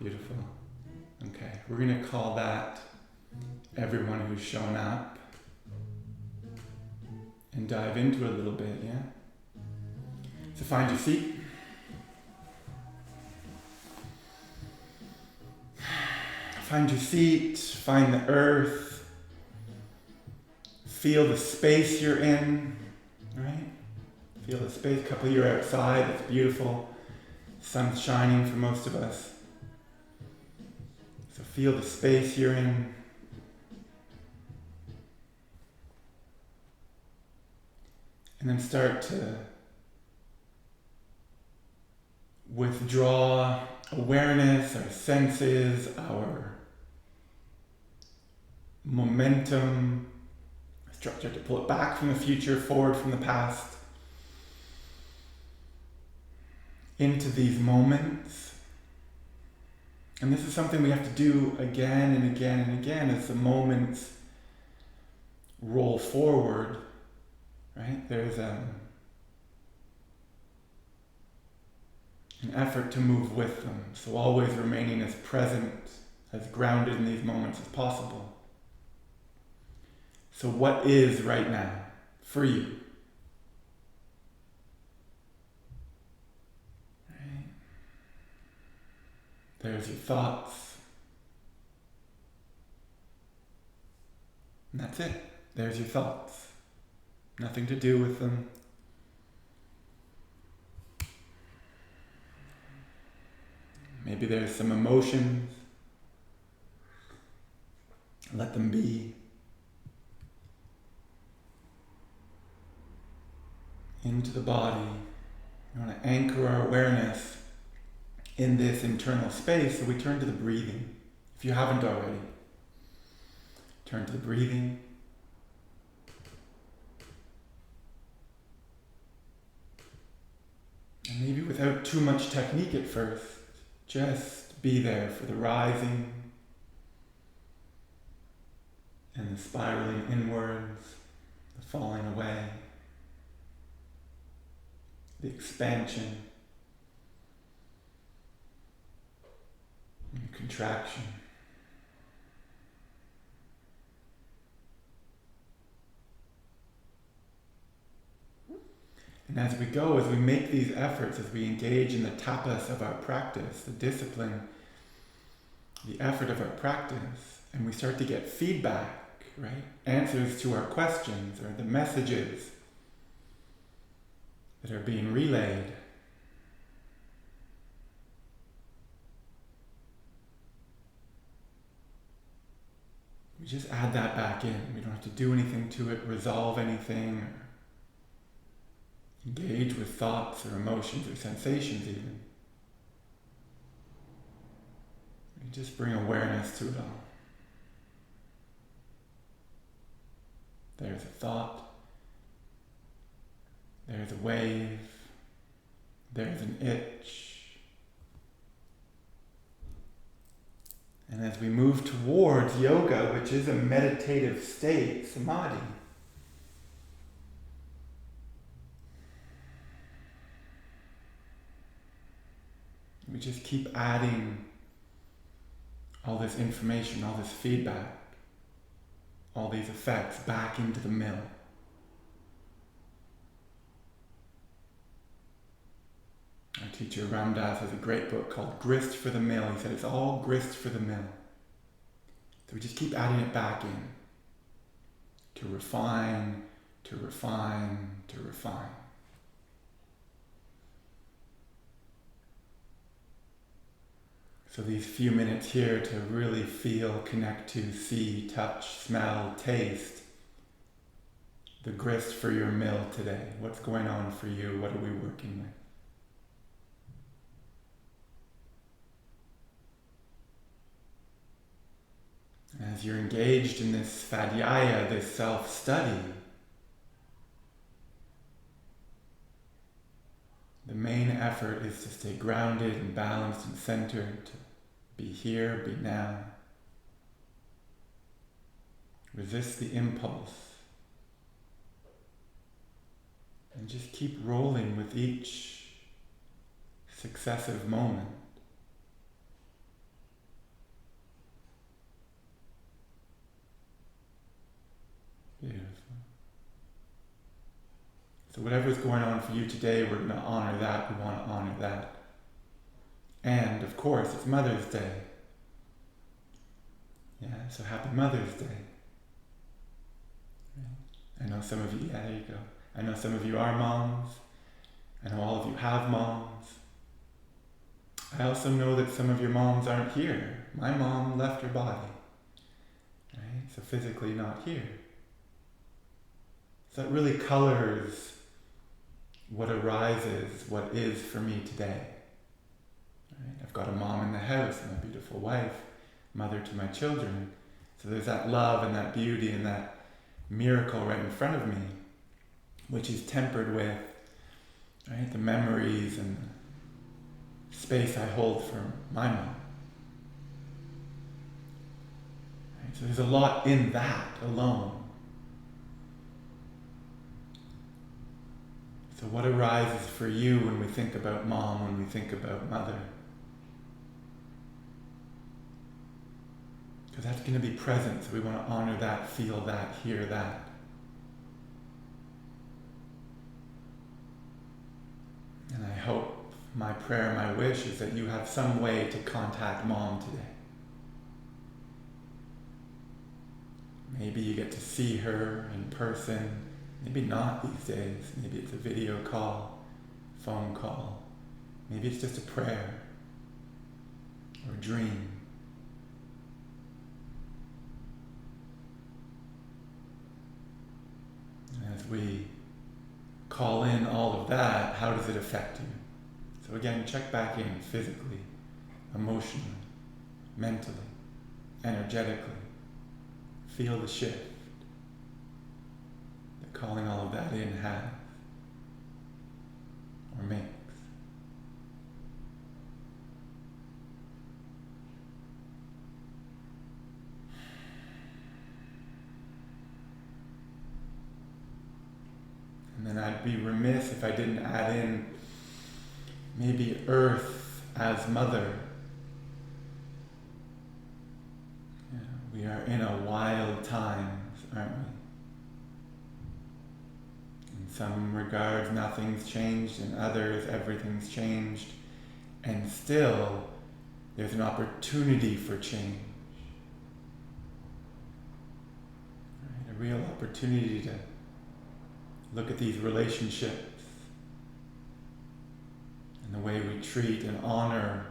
Beautiful. Okay, we're going to call that everyone who's shown up and dive into it a little bit, yeah? So find your seat. Find your seat, find the earth, feel the space you're in, right? Feel the space. A couple of you are outside, it's beautiful. Sun's shining for most of us. So feel the space you're in. And then start to withdraw awareness, our senses, our momentum. Start to pull it back from the future, forward from the past, into these moments. And this is something we have to do again and again and again as the moments roll forward, right? There's an effort to move with them. So always remaining as present, as grounded in these moments as possible. So what is right now for you? Right? There's your thoughts. And that's it. There's your thoughts. Nothing to do with them. Maybe there's some emotions. Let them be. Into the body. We want to anchor our awareness in this internal space, so we turn to the breathing. If you haven't already, turn to the breathing. And maybe without too much technique at first, just be there for the rising and the spiraling inwards, the falling away, the expansion and contraction. And as we go, as we make these efforts, as we engage in the tapas of our practice, the discipline, the effort of our practice, and we start to get feedback, right? Answers to our questions or the messages that are being relayed. We just add that back in. We don't have to do anything to it, resolve anything, or engage with thoughts or emotions or sensations even. We just bring awareness to it all. There's a thought. There's a wave. There's an itch. And as we move towards yoga, which is a meditative state, samadhi, we just keep adding all this information, all this feedback, all these effects back into the mill. Our teacher Ramdas has a great book called Grist for the Mill. He said it's all grist for the mill. So we just keep adding it back in to refine, to refine, to refine. So these few minutes here to really feel, connect to, see, touch, smell, taste the grist for your mill today. What's going on for you? What are we working with? As you're engaged in this svadhyaya, this self-study, the main effort is to stay grounded and balanced and centered, to be here, be now. Resist the impulse. And just keep rolling with each successive moment. So whatever's going on for you today, we're going to honor that. We want to honor that. And of course, it's Mother's Day. Yeah, so happy Mother's Day. I know some of you, yeah, there you go. I know some of you are moms. I know all of you have moms. I also know that some of your moms aren't here. My mom left her body, right? So physically not here. So that really colors what arises, what is for me today. Right? I've got a mom in the house, and a beautiful wife, mother to my children. So there's that love and that beauty and that miracle right in front of me, which is tempered with, right, the memories and space I hold for my mom. Right? So there's a lot in that alone. So what arises for you when we think about mom, when we think about mother? Because that's going to be present, so we want to honor that, feel that, hear that. And I hope, my prayer, my wish is that you have some way to contact mom today. Maybe you get to see her in person, maybe not these days. Maybe it's a video call, phone call. Maybe it's just a prayer or a dream. And as we call in all of that, how does it affect you? So again, check back in physically, emotionally, mentally, energetically. Feel the shift that calling all of that in has or makes. And then I'd be remiss if I didn't add in maybe Earth as mother. Yeah, we are in a wild times, aren't we? In some regards, nothing's changed. In others, everything's changed. And still, there's an opportunity for change. Right? A real opportunity to look at these relationships and the way we treat and honor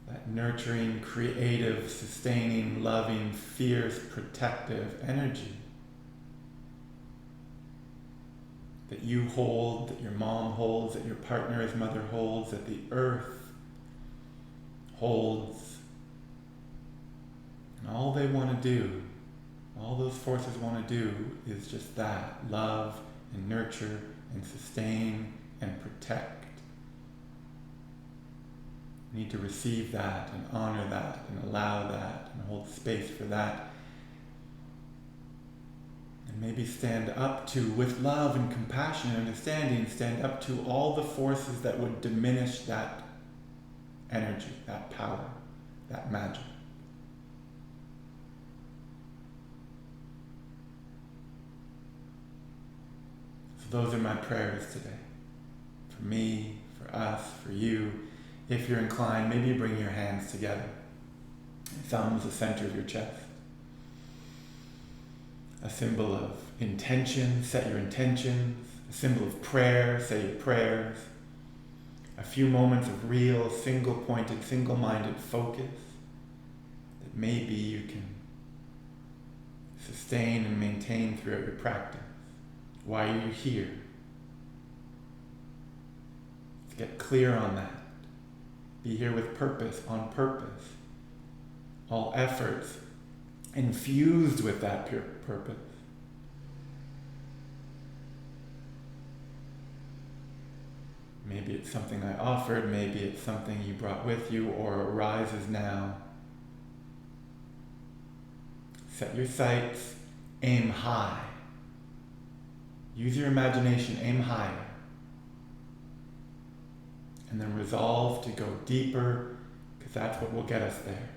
that nurturing, creative, sustaining, loving, fierce, protective energy that you hold, that your mom holds, that your partner as mother holds, that the earth holds. And all they want to do, all those forces want to do is just that, love and nurture and sustain and protect. We need to receive that and honor that and allow that and hold space for that. And maybe stand up to, with love and compassion and understanding, stand up to all the forces that would diminish that energy, that power, that magic. Those are my prayers today. For me, for us, for you. If you're inclined, maybe you bring your hands together. Thumbs the center of your chest. A symbol of intention, set your intentions. A symbol of prayer, say your prayers. A few moments of real, single-pointed, single-minded focus that maybe you can sustain and maintain throughout your practice. Why are you here? Let's get clear on that. Be here with purpose, on purpose. All efforts infused with that pure purpose. Maybe it's something I offered, maybe it's something you brought with you or arises now. Set your sights, aim high. Use your imagination, aim higher. And then resolve to go deeper, because that's what will get us there.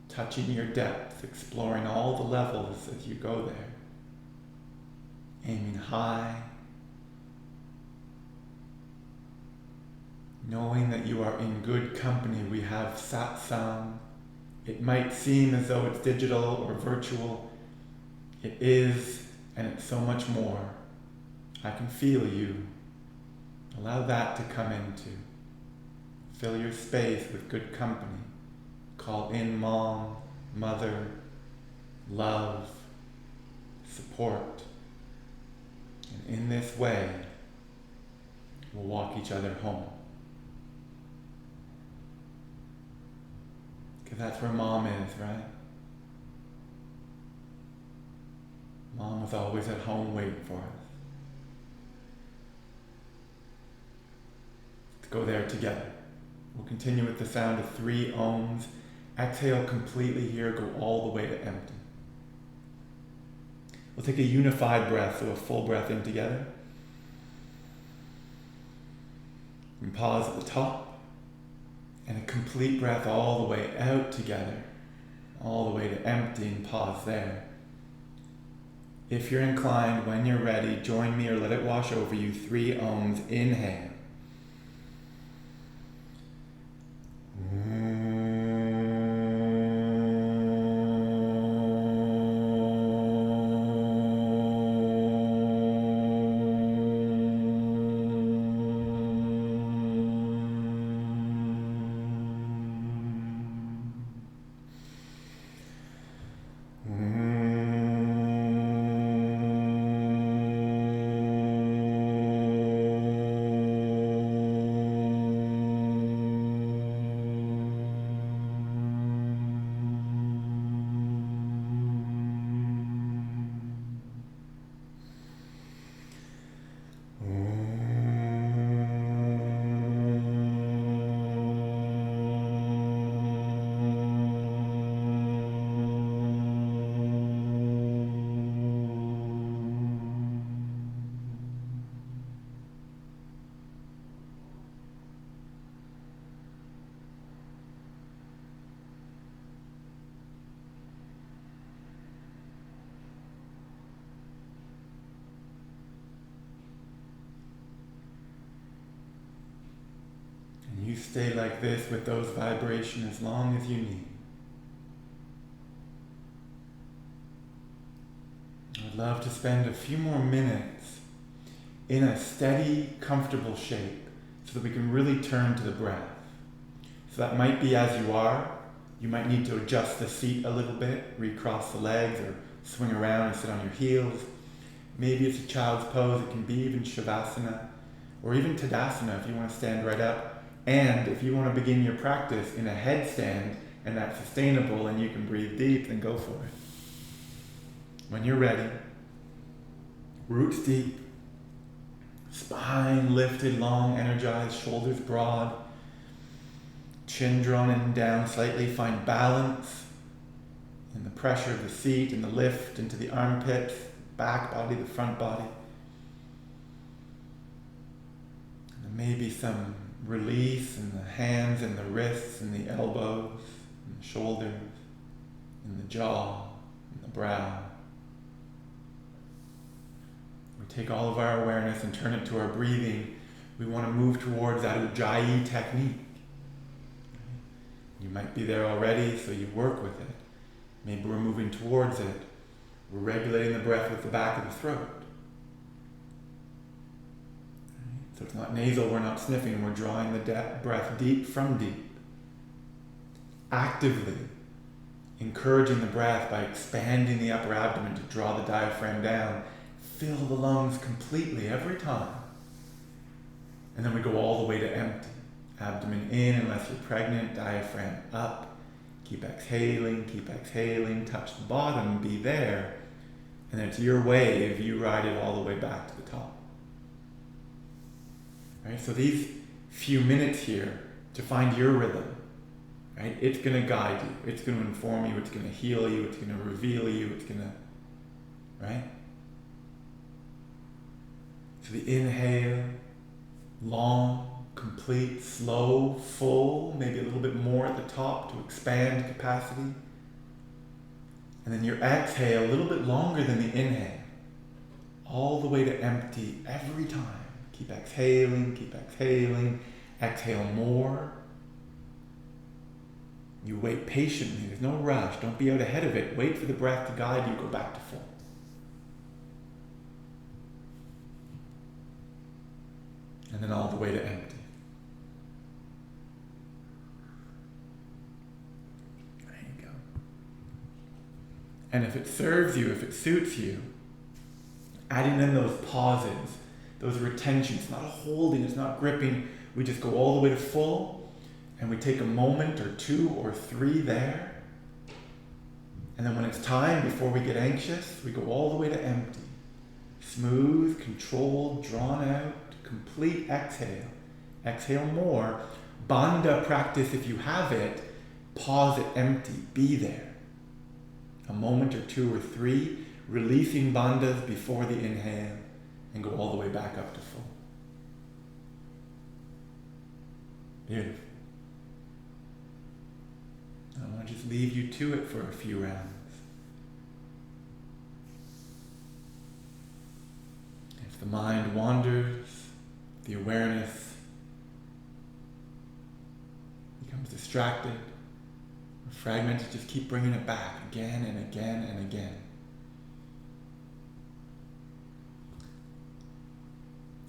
Touching your depth, exploring all the levels as you go there. aiming high, knowing that you are in good company. We have satsang. It might seem as though it's digital or virtual. It is, and it's so much more. I can feel you. Allow that to come into. Fill your space with good company. Call in mom, mother, love, support. And in this way, we'll walk each other home. Because that's where mom is, right? Mom was always at home waiting for us. Let's go there together. We'll continue with the sound of 3 ohms. Exhale completely here, go all the way to empty. We'll take a unified breath, so a full breath in together. And pause at the top. And a complete breath all the way out together. All the way to empty and pause there. If you're inclined, when you're ready, join me or let it wash over you. 3 ohms. Inhale. You stay like this with those vibrations as long as you need. I'd love to spend a few more minutes in a steady, comfortable shape so that we can really turn to the breath. So that might be as you are. You might need to adjust the seat a little bit, recross the legs or swing around and sit on your heels. Maybe it's a child's pose. It can be even Shavasana or even Tadasana if you want to stand right up. And if you want to begin your practice in a headstand and that's sustainable and you can breathe deep, then go for it. When you're ready, roots deep, spine lifted, long, energized, shoulders broad, chin drawn in and down slightly. Find balance in the pressure of the seat and the lift into the armpits, back body, the front body. And then maybe some release in the hands and the wrists and the elbows and the shoulders and the jaw and the brow. We take all of our awareness and turn it to our breathing. We want to move towards that Ujjayi technique. You might be there already, so you work with it. Maybe we're moving towards it. We're regulating the breath with the back of the throat. So it's not nasal, we're not sniffing, we're drawing the breath deep from deep. Actively encouraging the breath by expanding the upper abdomen to draw the diaphragm down. Fill the lungs completely every time. And then we go all the way to empty. Abdomen in unless you're pregnant, diaphragm up. Keep exhaling, touch the bottom, be there. And then it's your wave, you ride it all the way back to the top. Right? So these few minutes here to find your rhythm, right? It's going to guide you. It's going to inform you. It's going to heal you. It's going to reveal you. It's going to, right? So the inhale, long, complete, slow, full, maybe a little bit more at the top to expand capacity. And then your exhale, a little bit longer than the inhale. all the way to empty every time. Keep exhaling, keep exhaling. Exhale more. You wait patiently. There's no rush. Don't be out ahead of it. Wait for the breath to guide you. Go back to full. And then all the way to empty. There you go. And if it serves you, if it suits you, adding in those pauses, those retentions, it's not holding, it's not gripping. We just go all the way to full, and we take a moment or 2 or 3 there. And then when it's time, before we get anxious, we go all the way to empty. Smooth, controlled, drawn out, complete exhale. Exhale more. Bandha practice, if you have it, pause at empty, be there. A moment or 2 or 3, releasing bandhas before the inhale, and go all the way back up to full. Beautiful. I want to just leave you to it for a few rounds. If the mind wanders, the awareness becomes distracted or fragmented, just keep bringing it back again and again and again.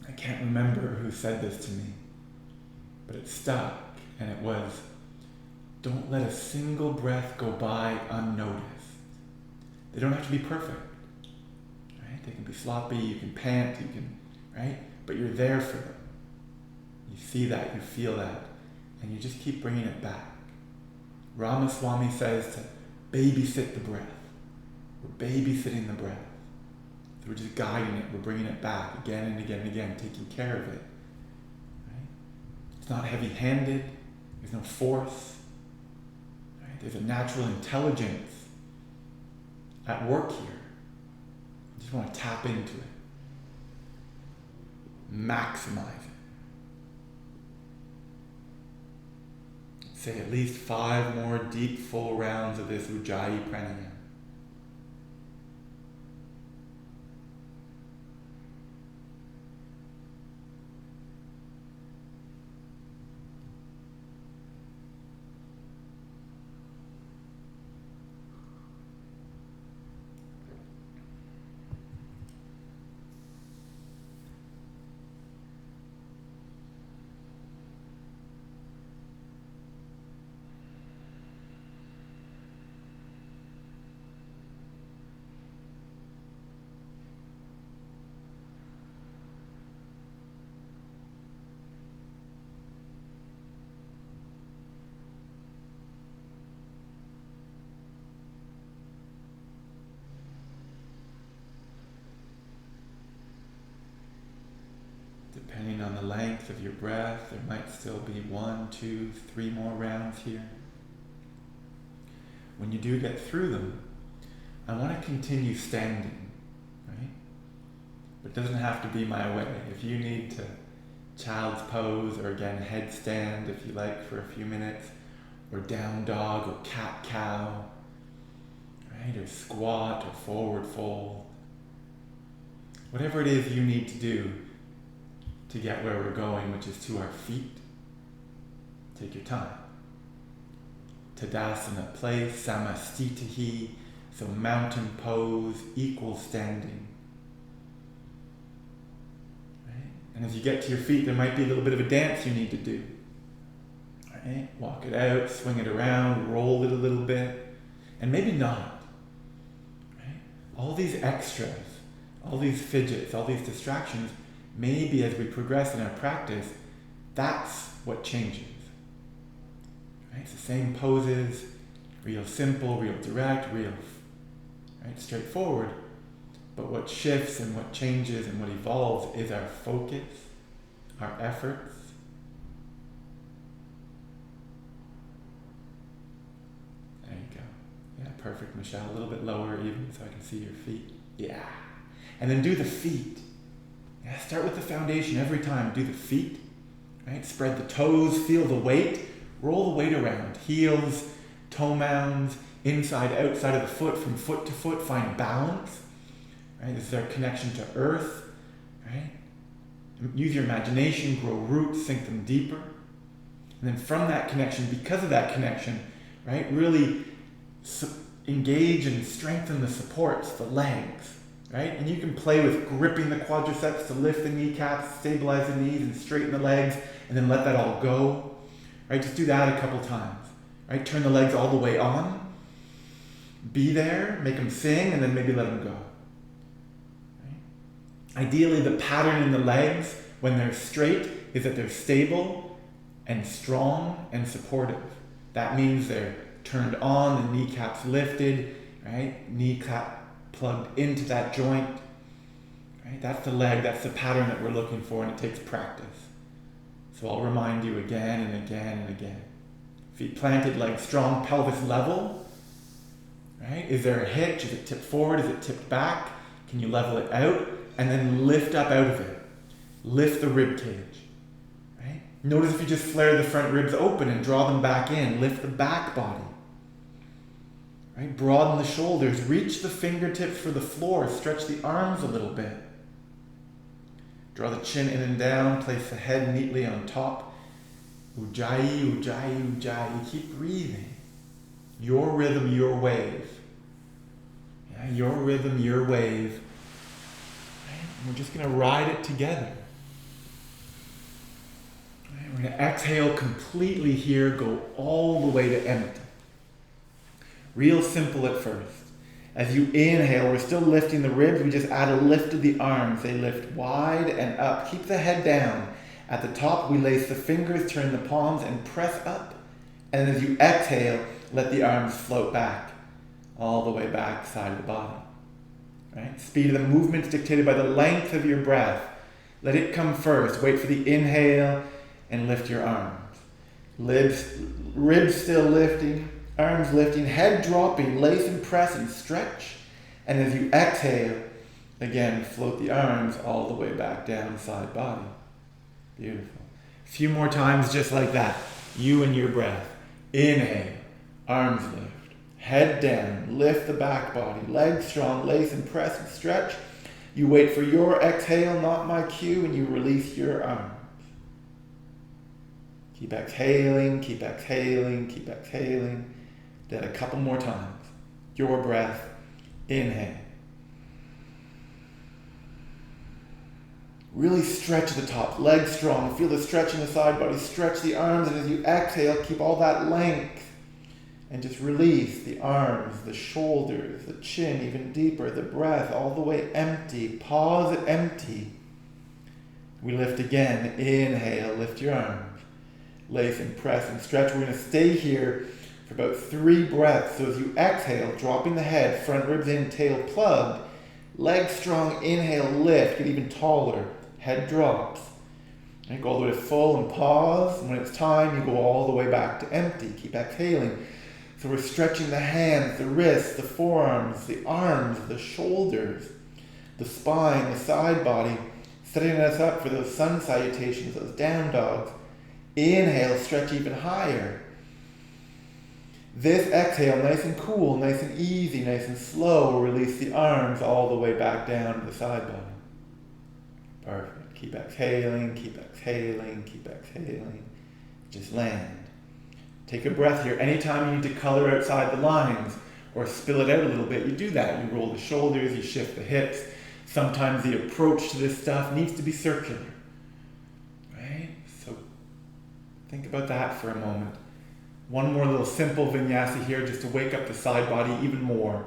I can't remember who said this to me, but it stuck, and it was, don't let a single breath go by unnoticed. They don't have to be perfect, right? They can be sloppy, you can pant, you can, right? But you're there for them. You see that, you feel that, and you just keep bringing it back. Ramaswamy says to babysit the breath. We're babysitting the breath. So we're just guiding it, we're bringing it back again and again and again, taking care of it. Right? It's not heavy-handed, there's no force. Right? There's a natural intelligence at work here. You just want to tap into it. Maximize it. Say at least 5 more deep, full rounds of this Ujjayi pranayama. Depending on the length of your breath, there might still be 1, 2, 3 more rounds here. When you do get through them, I want to continue standing, right? But it doesn't have to be my way. If you need to child's pose, or again, headstand if you like for a few minutes, or down dog, or cat-cow, right? Or squat, or forward fold. Whatever it is you need to do to get where we're going, which is to our feet. Take your time. Tadasana place, samastitihi, so mountain pose, equal standing. Right? And as you get to your feet, there might be a little bit of a dance you need to do. Right? Walk it out, swing it around, roll it a little bit, and maybe not. Right? All these extras, all these fidgets, all these distractions, maybe as we progress in our practice, that's what changes. Right? It's the same poses, real simple, real direct, real right, straightforward. But what shifts and what changes and what evolves is our focus, our efforts. There you go. Yeah, perfect, Michelle. A little bit lower even so I can see your feet. Yeah. And then do the feet. Yeah, start with the foundation every time. Do the feet, right? Spread the toes, feel the weight, roll the weight around. Heels, toe mounds, inside, outside of the foot, from foot to foot, find balance. right? This is our connection to earth, right? Use your imagination, grow roots, sink them deeper. And then from that connection, because of that connection, right, really engage and strengthen the supports, the legs, right? And you can play with gripping the quadriceps to lift the kneecaps, stabilize the knees, and straighten the legs, and then let that all go, right? Just do that a couple times, right? Turn the legs all the way on. Be there, make them sing, and then maybe let them go. Right? Ideally, the pattern in the legs, when they're straight, is that they're stable and strong and supportive. That means they're turned on, the kneecaps lifted, right? Kneecap plugged into that joint, right? That's the leg, that's the pattern that we're looking for, and it takes practice. So I'll remind you again and again and again. Feet planted, legs strong, pelvis level, right? Is there a hitch? Is it tipped forward? Is it tipped back? Can you level it out? And then lift up out of it. Lift the rib cage, right? Notice if you just flare the front ribs open and draw them back in, lift the back body. Right? Broaden the shoulders, reach the fingertips for the floor, stretch the arms a little bit. Draw the chin in and down, place the head neatly on top. Ujjayi, ujjayi, ujjayi. Keep breathing. Your rhythm, your wave. Yeah, your rhythm, your wave. Right? And we're just going to ride it together. Right? We're going to exhale completely here, go all the way to empty. Real simple at first. As you inhale, we're still lifting the ribs. We just add a lift of the arms. They lift wide and up. Keep the head down. At the top, we lace the fingers, turn the palms, and press up. And as you exhale, let the arms float back, all the way back, side of the body. Right? Speed of the movement is dictated by the length of your breath. Let it come first. Wait for the inhale and lift your arms. Ribs still lifting. Arms lifting, head dropping, lace and press and stretch. And as you exhale, again, float the arms all the way back down, side body. Beautiful. A few more times just like that. You and your breath. Inhale, arms lift. Head down, lift the back body. Legs strong, lace and press and stretch. You wait for your exhale, not my cue, and you release your arms. Keep exhaling, keep exhaling, keep exhaling. Then a couple more times. Your breath. Inhale. Really stretch the top. Legs strong. Feel the stretch in the side body. Stretch the arms. And as you exhale, keep all that length. And just release the arms, the shoulders, the chin even deeper. The breath all the way empty. Pause at empty. We lift again. Inhale. Lift your arms. Lace and press and stretch. We're going to stay here for about 3 breaths. So as you exhale, dropping the head, front ribs in, tail plugged, legs strong, inhale, lift, get even taller, head drops. And go all the way to full and pause. And when it's time, you go all the way back to empty. Keep exhaling. So we're stretching the hands, the wrists, the forearms, the arms, the shoulders, the spine, the side body, setting us up for those sun salutations, those down dogs. Inhale, stretch even higher. This exhale, nice and cool, nice and easy, nice and slow, will release the arms all the way back down to the side body. Perfect. Keep exhaling, keep exhaling, keep exhaling. Just land. Take a breath here. Anytime you need to color outside the lines or spill it out a little bit, you do that. You roll the shoulders, you shift the hips. Sometimes the approach to this stuff needs to be circular. Right? So think about that for a moment. One more little simple vinyasa here just to wake up the side body even more.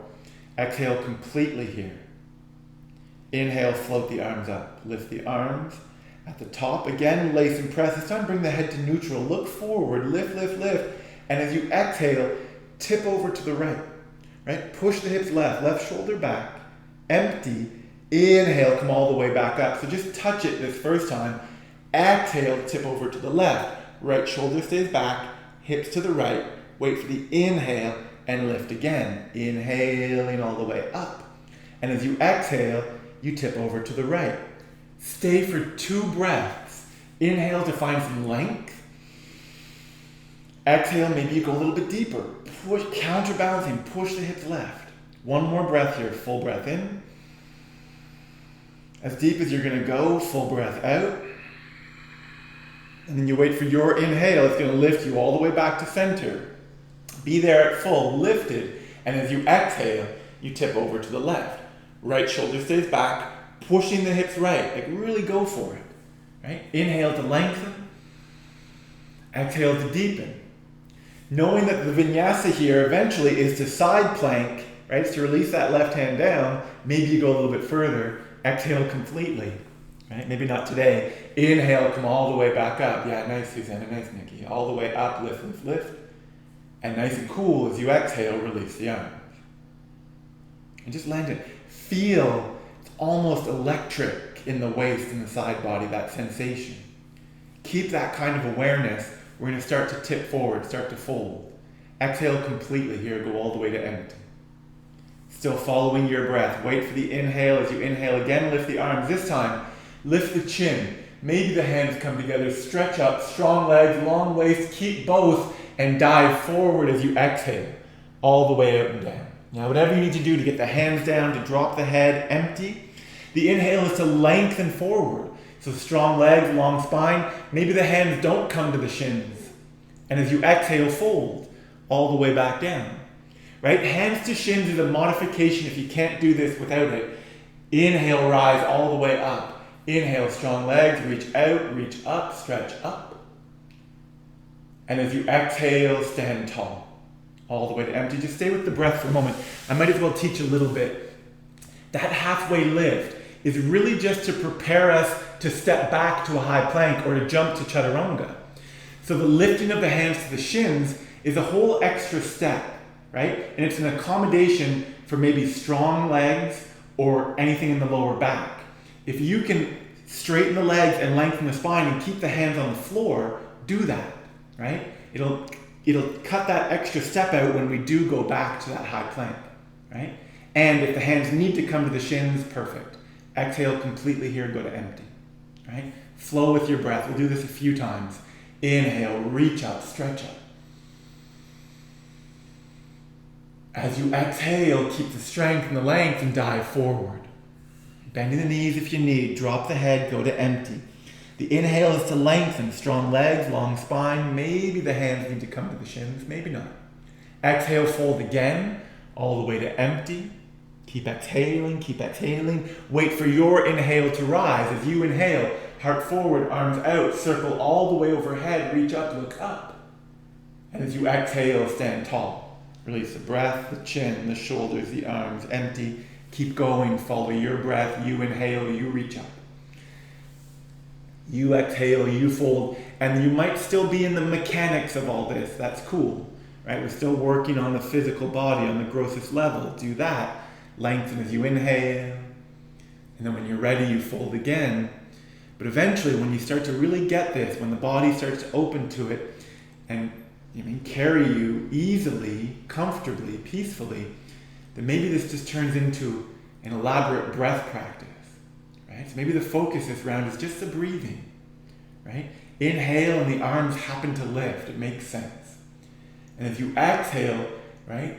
Exhale completely here. Inhale, float the arms up. Lift the arms. At the top, again, lace and press. This time, bring the head to neutral. Look forward. Lift, lift, lift. And as you exhale, tip over to the right. Right? Push the hips left. Left shoulder back. Empty. Inhale, come all the way back up. So just touch it this first time. Exhale, tip over to the left. Right shoulder stays back. Hips to the right. Wait for the inhale and lift again. Inhaling all the way up. And as you exhale, you tip over to the right. Stay for 2 breaths. Inhale to find some length. Exhale, maybe you go a little bit deeper. Push, counterbalancing, push the hips left. One more breath here. Full breath in. As deep as you're going to go, full breath out. And then you wait for your inhale. It's going to lift you all the way back to center. Be there at full, lifted. And as you exhale, you tip over to the left. Right shoulder stays back, pushing the hips right. Like really go for it. Right? Inhale to lengthen. Exhale to deepen. Knowing that the vinyasa here eventually is to side plank, right? It's to release that left hand down. Maybe you go a little bit further. Exhale completely. Right? Maybe not today. Inhale, come all the way back up. Yeah, nice, Susanna, nice, Nikki. All the way up, lift, lift, lift. And nice and cool as you exhale, release the arms. And just land it. Feel it's almost electric in the waist and the side body, that sensation. Keep that kind of awareness. We're going to start to tip forward, start to fold. Exhale completely here, go all the way to empty. Still following your breath. Wait for the inhale. As you inhale again, lift the arms. This time, lift the chin. Maybe the hands come together. Stretch up, strong legs, long waist. Keep both and dive forward as you exhale. All the way out and down. Now, whatever you need to do to get the hands down, to drop the head, empty. The inhale is to lengthen forward. So strong legs, long spine. Maybe the hands don't come to the shins. And as you exhale, fold all the way back down. Right? Hands to shins is a modification if you can't do this without it. Inhale, rise all the way up. Inhale, strong legs, reach out, reach up, stretch up. And as you exhale, stand tall. All the way to empty. Just stay with the breath for a moment. I might as well teach a little bit. That halfway lift is really just to prepare us to step back to a high plank or to jump to chaturanga. So the lifting of the hands to the shins is a whole extra step, right? And it's an accommodation for maybe strong legs or anything in the lower back. If you can straighten the legs and lengthen the spine and keep the hands on the floor, do that, right? It'll cut that extra step out when we do go back to that high plank, right? And if the hands need to come to the shins, perfect. Exhale completely here, go to empty, right? Flow with your breath. We'll do this a few times. Inhale, reach up, stretch up. As you exhale, keep the strength and the length and dive forward. Bending the knees if you need. Drop the head, go to empty. The inhale is to lengthen. Strong legs, long spine. Maybe the hands need to come to the shins, maybe not. Exhale, fold again, all the way to empty. Keep exhaling, keep exhaling. Wait for your inhale to rise. As you inhale, heart forward, arms out, circle all the way overhead, reach up, look up. And as you exhale, stand tall. Release the breath, the chin, the shoulders, the arms, empty. Keep going, follow your breath. You inhale, you reach up. You exhale, you fold. And you might still be in the mechanics of all this. That's cool, right? We're still working on the physical body on the grossest level. Do that. Lengthen as you inhale. And then when you're ready, you fold again. But eventually, when you start to really get this, when the body starts to open to it and carry you easily, comfortably, peacefully, then maybe this just turns into an elaborate breath practice, right? So maybe the focus this round is just the breathing, right? Inhale and the arms happen to lift. It makes sense. And as you exhale, right,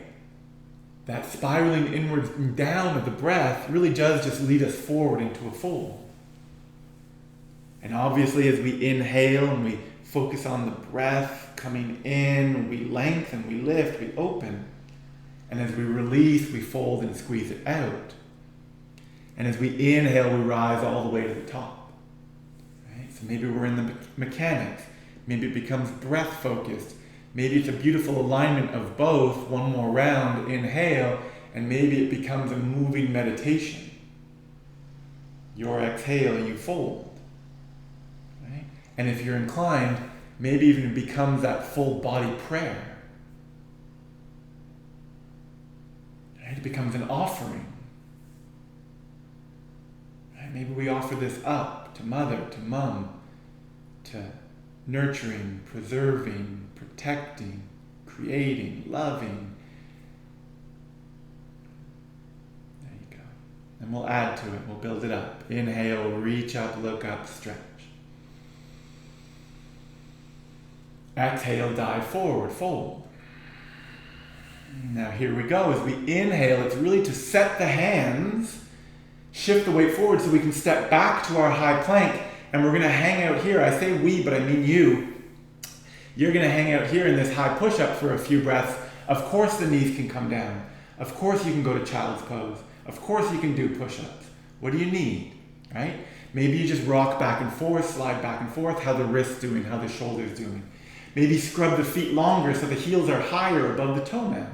that spiraling inwards and down of the breath really does just lead us forward into a fold. And obviously as we inhale and we focus on the breath coming in, we lengthen, we lift, we open. And as we release, we fold and squeeze it out. And as we inhale, we rise all the way to the top. Right? So maybe we're in the mechanics. Maybe it becomes breath focused. Maybe it's a beautiful alignment of both. One more round, inhale, and maybe it becomes a moving meditation. Your exhale, you fold. Right? And if you're inclined, maybe even it becomes that full body prayer. Right? It becomes an offering. Right? Maybe we offer this up to mother, to mom, to nurturing, preserving, protecting, creating, loving. There you go. And we'll add to it. We'll build it up. Inhale, reach up, look up, stretch. Exhale, dive forward, fold. Now here we go. As we inhale, it's really to set the hands shift the weight forward so we can step back to our high plank, and we're going to hang out here. I say we, but I mean you. You're going to hang out here in this high push-up for a few breaths. Of course the knees can come down. Of course you can go to child's pose. Of course you can do push-ups. What do you need, right? Maybe you just rock back and forth, slide back and forth, how the wrist's doing, how the shoulder's doing. Maybe scrub the feet longer so the heels are higher above the toenails.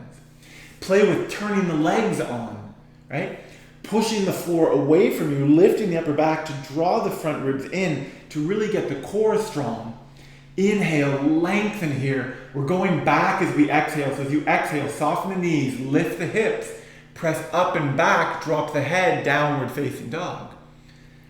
Play with turning the legs on, right? Pushing the floor away from you, lifting the upper back to draw the front ribs in to really get the core strong. Inhale, lengthen here. We're going back as we exhale. So as you exhale, soften the knees, lift the hips, press up and back, drop the head, downward facing dog.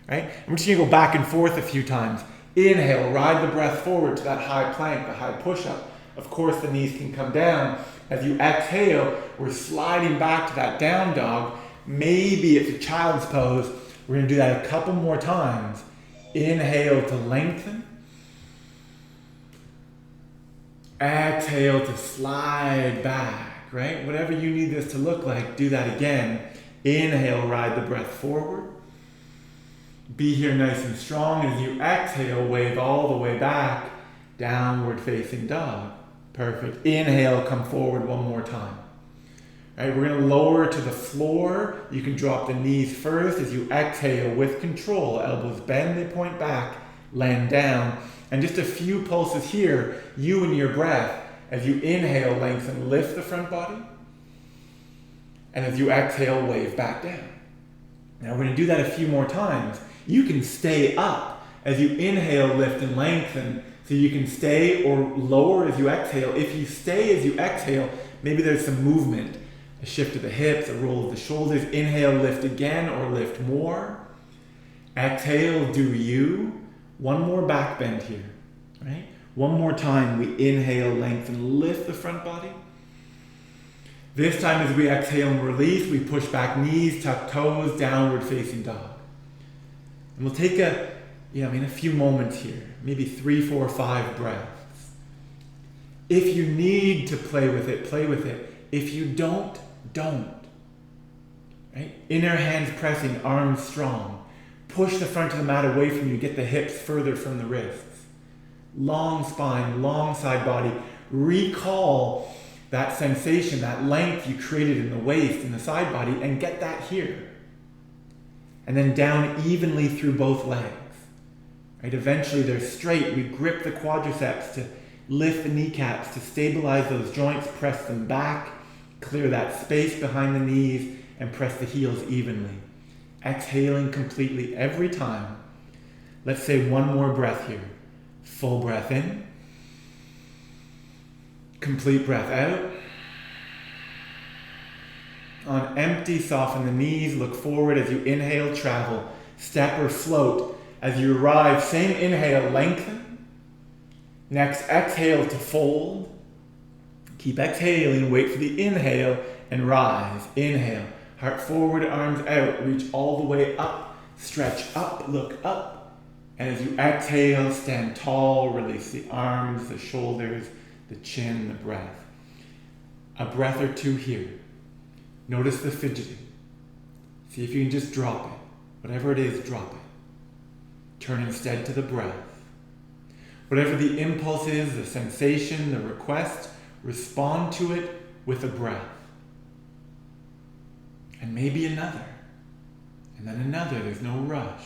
Right? And we're just going to go back and forth a few times. Inhale, ride the breath forward to that high plank, the high push-up. Of course, the knees can come down. As you exhale, we're sliding back to that down dog. Maybe it's a child's pose. We're going to do that a couple more times. Inhale to lengthen. Exhale to slide back, right? Whatever you need this to look like, do that again. Inhale, ride the breath forward. Be here nice and strong. As you exhale, wave all the way back, downward facing dog. Perfect. Inhale, come forward one more time. All right, we're going to lower to the floor. You can drop the knees first. As you exhale with control, elbows bend, they point back, land down. And just a few pulses here, you and your breath. As you inhale, lengthen, lift the front body. And as you exhale, wave back down. Now we're going to do that a few more times. You can stay up as you inhale, lift, and lengthen. So you can stay or lower as you exhale. If you stay as you exhale, maybe there's some movement. A shift of the hips, a roll of the shoulders. Inhale, lift again or lift more. Exhale, do you. One more back bend here, right? One more time, we inhale, lengthen, lift the front body. This time as we exhale and release, we push back knees, tuck toes, downward facing dog. And we'll take a few moments here, maybe 3, 4, 5 breaths. If you need to play with it, play with it. If you don't. Right? Inner hands pressing, arms strong. Push the front of the mat away from you, get the hips further from the wrists. Long spine, long side body. Recall that sensation, that length you created in the waist, in the side body, and get that here. And then down evenly through both legs. Right? Eventually they're straight. We grip the quadriceps to lift the kneecaps, to stabilize those joints, press them back, clear that space behind the knees, and press the heels evenly. Exhaling completely every time. Let's say one more breath here. Full breath in. Complete breath out. On empty, soften the knees. Look forward as you inhale, travel. Step or float. As you arrive, same inhale, lengthen. Next, exhale to fold. Keep exhaling. Wait for the inhale and rise. Inhale. Heart forward, arms out, reach all the way up, stretch up, look up. And as you exhale, stand tall, release the arms, the shoulders, the chin, the breath. A breath or two here. Notice the fidgeting. See if you can just drop it. Whatever it is, drop it. Turn instead to the breath. Whatever the impulse is, the sensation, the request, respond to it with a breath. And maybe another. And then another. There's no rush.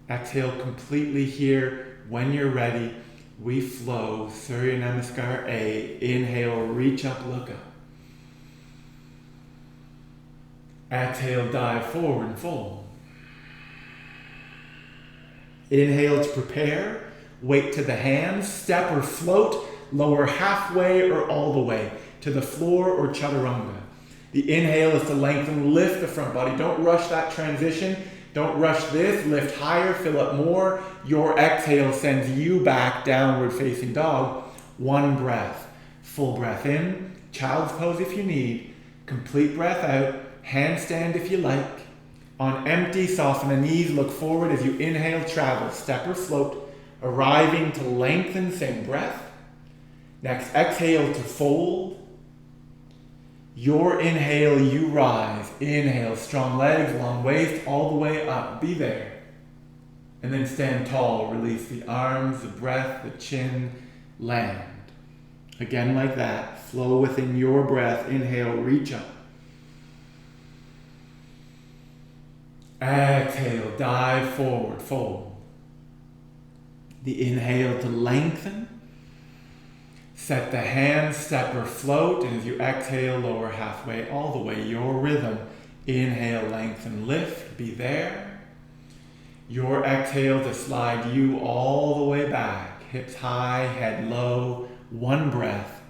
Exhale completely here. When you're ready, we flow. Surya Namaskar A. Inhale, reach up, look up. Exhale, dive forward and fold. Inhale to prepare. Weight to the hands. Step or float. Lower halfway or all the way to the floor or chaturanga. The inhale is to lengthen, lift the front body. Don't rush that transition. Don't rush this. Lift higher, fill up more. Your exhale sends you back, downward facing dog. One breath. Full breath in. Child's pose if you need. Complete breath out. Handstand if you like. On empty, soften the knees. Look forward as you inhale, travel. Step or float. Arriving to lengthen, same breath. Next, exhale to fold. Your inhale, you rise. Inhale, strong legs, long waist, all the way up. Be there. And then stand tall. Release the arms, the breath, the chin, land. Again like that. Flow within your breath. Inhale, reach up. Exhale, dive forward, fold. The inhale to lengthen. Set the hands, step or float, and as you exhale, lower halfway, all the way, your rhythm. Inhale, lengthen, lift, be there. Your exhale to slide you all the way back. Hips high, head low, one breath.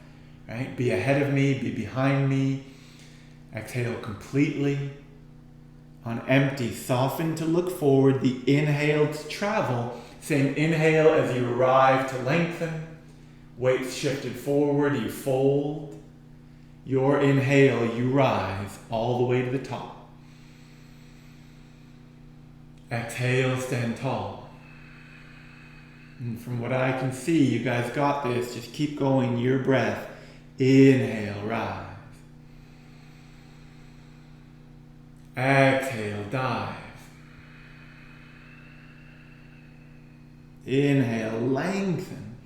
Right? Be ahead of me, be behind me. Exhale completely. On empty, soften to look forward. The inhale to travel. Same inhale as you arrive to lengthen. Weights shifted forward, you fold. Your inhale, you rise all the way to the top. Exhale, stand tall. And from what I can see, you guys got this. Just keep going, your breath. Inhale, rise. Exhale, dive. Inhale, lengthen.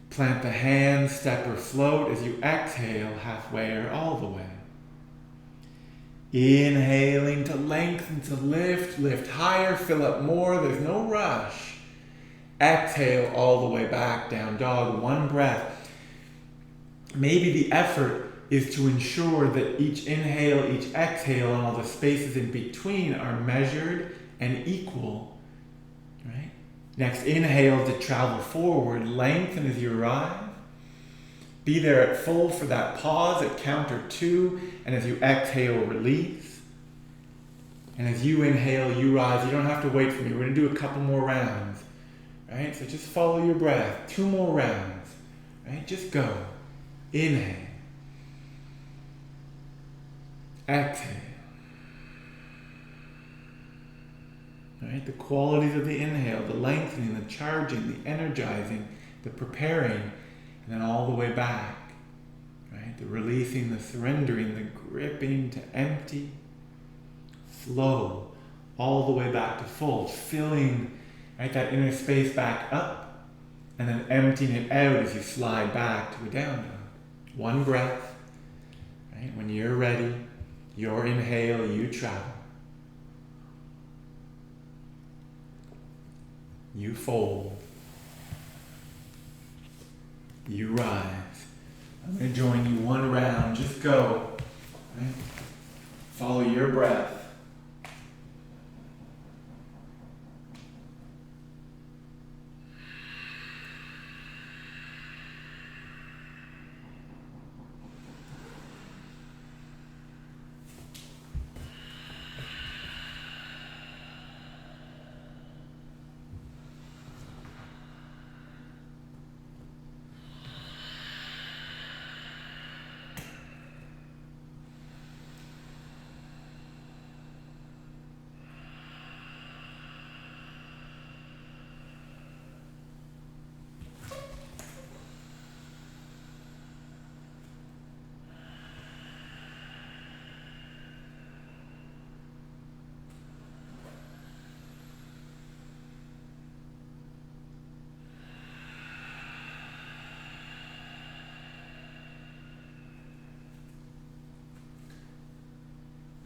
Plant the hands, step or float as you exhale halfway or all the way. Inhaling to lengthen, to lift, lift higher, fill up more, there's no rush. Exhale all the way back, down dog, one breath. Maybe the effort is to ensure that each inhale, each exhale, and all the spaces in between are measured and equal, right? Next, inhale to travel forward, lengthen as you arrive. Be there at full for that pause at counter 2, and as you exhale, release. And as you inhale, you rise. You don't have to wait for me. We're going to do a couple more rounds, right? So just follow your breath. 2 more rounds, right? Just go. Inhale. Exhale. Right? The qualities of the inhale, the lengthening, the charging, the energizing, the preparing, and then all the way back. Right? The releasing, the surrendering, the gripping to empty, flow, all the way back to full, filling, right, that inner space back up, and then emptying it out as you slide back to a down dog. One breath. Right? When you're ready, your inhale, you travel. You fold. You rise. I'm going to join you one round. Just go. Right? Follow your breath.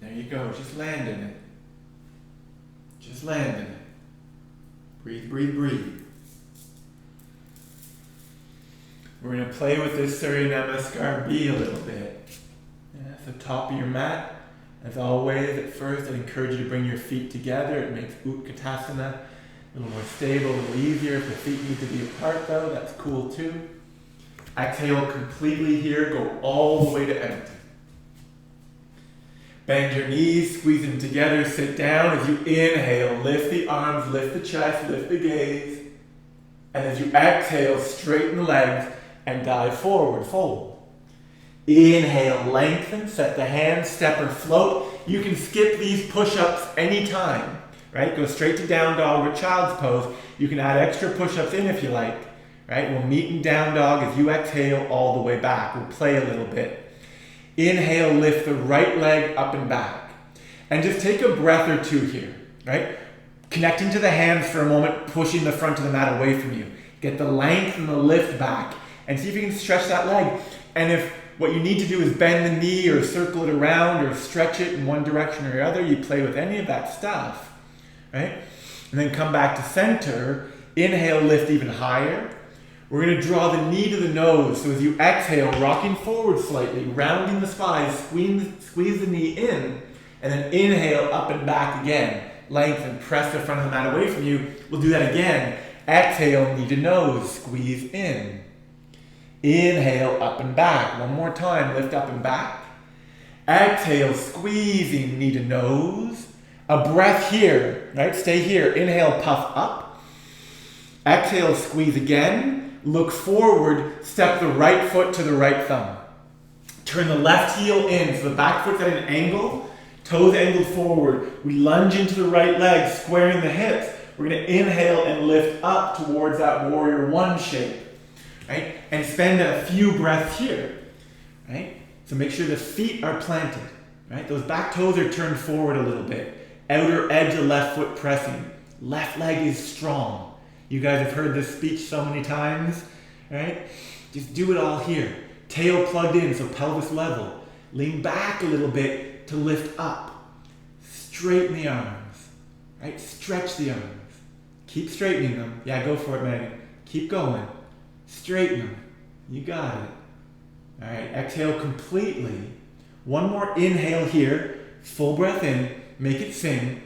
There you go. Just land in it. Just land in it. Breathe, breathe, breathe. We're going to play with this Surya Namaskar B a little bit. At the top of your mat, as always, at first I'd encourage you to bring your feet together. It makes Utkatasana a little more stable, a little easier. If the feet need to be apart though, that's cool too. Exhale completely here. Go all the way to empty. Bend your knees, squeeze them together, sit down. As you inhale, lift the arms, lift the chest, lift the gaze. And as you exhale, straighten the legs and dive forward, fold. Inhale, lengthen, set the hands, step or float. You can skip these push-ups anytime, right? Go straight to down dog or child's pose. You can add extra push-ups in if you like, right? We'll meet in down dog as you exhale all the way back. We'll play a little bit. Inhale, lift the right leg up and back. And just take a breath or two here, right? Connecting to the hands for a moment, pushing the front of the mat away from you. Get the length and the lift back. And see if you can stretch that leg. And if what you need to do is bend the knee or circle it around or stretch it in one direction or the other, you play with any of that stuff, right? And then come back to center. Inhale, lift even higher. We're going to draw the knee to the nose. So as you exhale, rocking forward slightly, rounding the spine, squeeze the knee in, and then inhale up and back again. Lengthen, press the front of the mat away from you. We'll do that again. Exhale, knee to nose, squeeze in. Inhale, up and back. One more time, lift up and back. Exhale, squeezing, knee to nose. A breath here, right? Stay here. Inhale, puff up. Exhale, squeeze again. Look forward, step the right foot to the right thumb. Turn the left heel in, so the back foot's at an angle, toes angled forward. We lunge into the right leg, squaring the hips. We're going to inhale and lift up towards that warrior one shape, right? And spend a few breaths here, right? So make sure the feet are planted, right? Those back toes are turned forward a little bit. Outer edge of left foot pressing. Left leg is strong. You guys have heard this speech so many times, right? Just do it all here. Tail plugged in, so pelvis level. Lean back a little bit to lift up. Straighten the arms, right? Stretch the arms. Keep straightening them. Yeah, go for it, Megan. Keep going. Straighten them. You got it. All right, exhale completely. One more inhale here. Full breath in. Make it sing.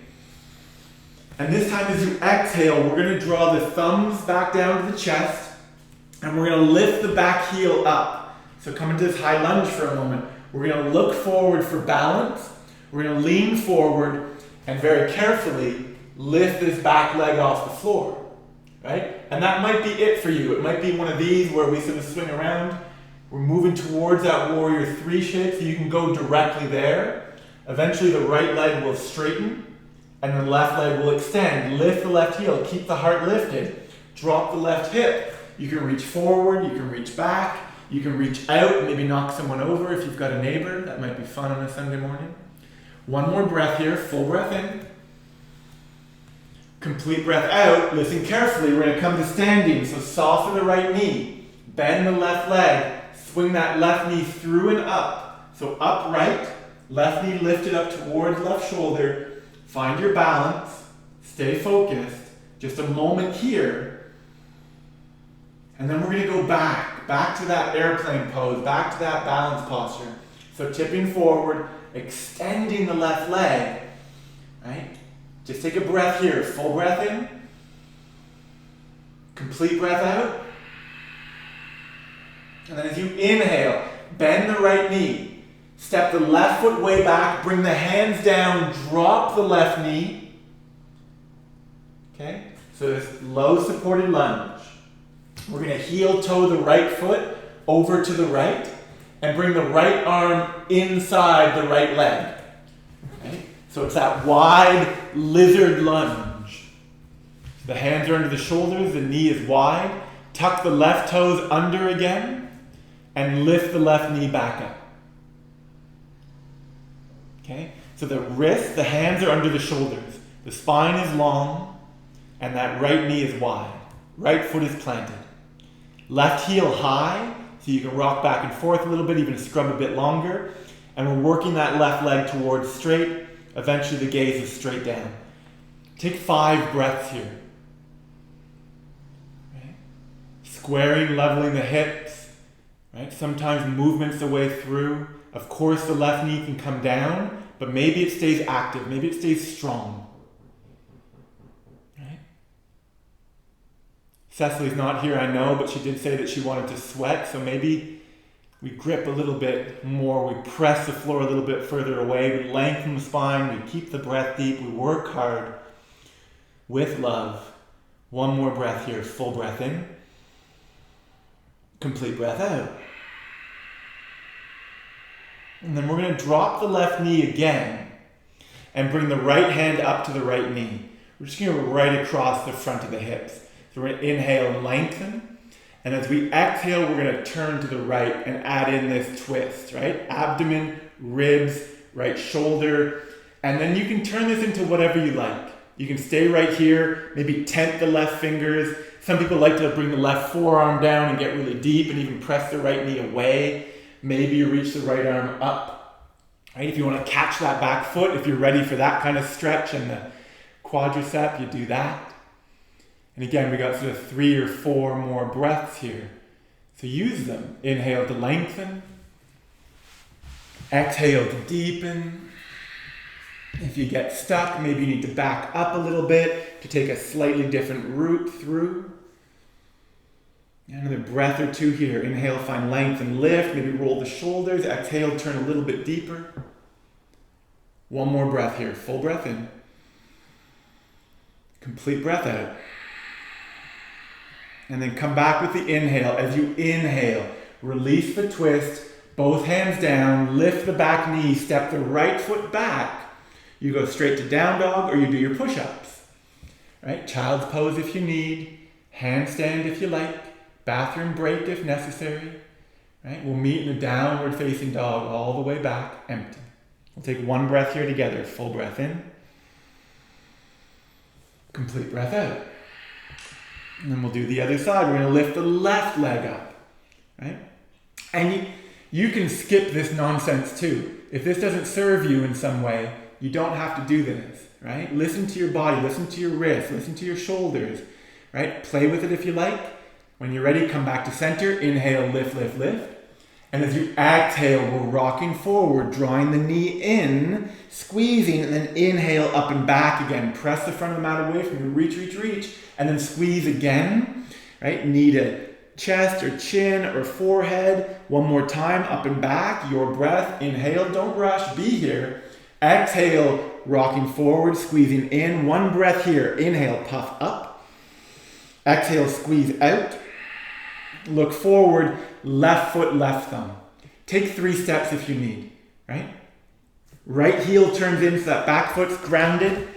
And this time as you exhale, we're going to draw the thumbs back down to the chest. And we're going to lift the back heel up. So come into this high lunge for a moment. We're going to look forward for balance. We're going to lean forward and very carefully lift this back leg off the floor. Right? And that might be it for you. It might be one of these where we sort of swing around. We're moving towards that warrior three shape, so you can go directly there. Eventually the right leg will straighten and the left leg will extend. Lift the left heel, keep the heart lifted. Drop the left hip. You can reach forward, you can reach back, you can reach out, maybe knock someone over if you've got a neighbor. That might be fun on a Sunday morning. One more breath here, full breath in. Complete breath out. Listen carefully. We're going to come to standing. So soften the right knee. Bend the left leg. Swing that left knee through and up. So upright. Left knee lifted up towards left shoulder. Find your balance. Stay focused. Just a moment here. And then we're going to go back. Back to that airplane pose. Back to that balance posture. So tipping forward. Extending the left leg. Right? Just take a breath here. Full breath in. Complete breath out. And then as you inhale, bend the right knee. Step the left foot way back. Bring the hands down. Drop the left knee. Okay? So this low supported lunge. We're going to heel toe the right foot over to the right. And bring the right arm inside the right leg. Okay? So it's that wide lizard lunge. The hands are under the shoulders, the knee is wide. Tuck the left toes under again and lift the left knee back up. Okay? So the wrists, the hands are under the shoulders. The spine is long and that right knee is wide. Right foot is planted. Left heel high, so you can rock back and forth a little bit, even scrub a bit longer. And we're working that left leg towards straight. Eventually the gaze is straight down. Take 5 breaths here. Right? Squaring, leveling the hips. Right? Sometimes movements the way through. Of course the left knee can come down, but maybe it stays active. Maybe it stays strong. Right? Cecily's not here, I know, but she did say that she wanted to sweat, so maybe we grip a little bit more, we press the floor a little bit further away, we lengthen the spine, we keep the breath deep, we work hard with love. One more breath here, full breath in. Complete breath out. And then we're going to drop the left knee again and bring the right hand up to the right knee. We're just going to go right across the front of the hips. So we're going to inhale and lengthen. And as we exhale, we're going to turn to the right and add in this twist, right? Abdomen, ribs, right shoulder. And then you can turn this into whatever you like. You can stay right here, maybe tent the left fingers. Some people like to bring the left forearm down and get really deep and even press the right knee away. Maybe you reach the right arm up, right? If you want to catch that back foot, if you're ready for that kind of stretch and the quadricep, you do that. And again, we got sort of 3 or 4 more breaths here. So use them. Inhale to lengthen. Exhale to deepen. If you get stuck, maybe you need to back up a little bit to take a slightly different route through. Another breath or 2 here. Inhale, find length and lift. Maybe roll the shoulders. Exhale, turn a little bit deeper. 1 more breath here. Full breath in. Complete breath out. And then come back with the inhale. As you inhale, release the twist. Both hands down. Lift the back knee. Step the right foot back. You go straight to down dog or you do your push-ups. Right? Child's pose if you need. Handstand if you like. Bathroom break if necessary. Right? We'll meet in a downward facing dog all the way back. Empty. We'll take 1 breath here together. Full breath in. Complete breath out. And then we'll do the other side. We're going to lift the left leg up. Right? And you can skip this nonsense too. If this doesn't serve you in some way, you don't have to do this, right? Listen to your body, listen to your wrists, listen to your shoulders, right? Play with it if you like. When you're ready, come back to center. Inhale, lift, lift, lift. And as you exhale, we're rocking forward, drawing the knee in, squeezing, and then inhale up and back again. Press the front of the mat away from you. Reach, reach, reach. And then squeeze again, right? Knee to chest or chin or forehead. 1 more time, up and back. Your breath. Inhale, don't rush. Be here. Exhale, rocking forward, squeezing in. 1 breath here. Inhale, puff up. Exhale, squeeze out. Look forward, left foot, left thumb. Take 3 steps if you need, right? Right heel turns in so that back foot's grounded.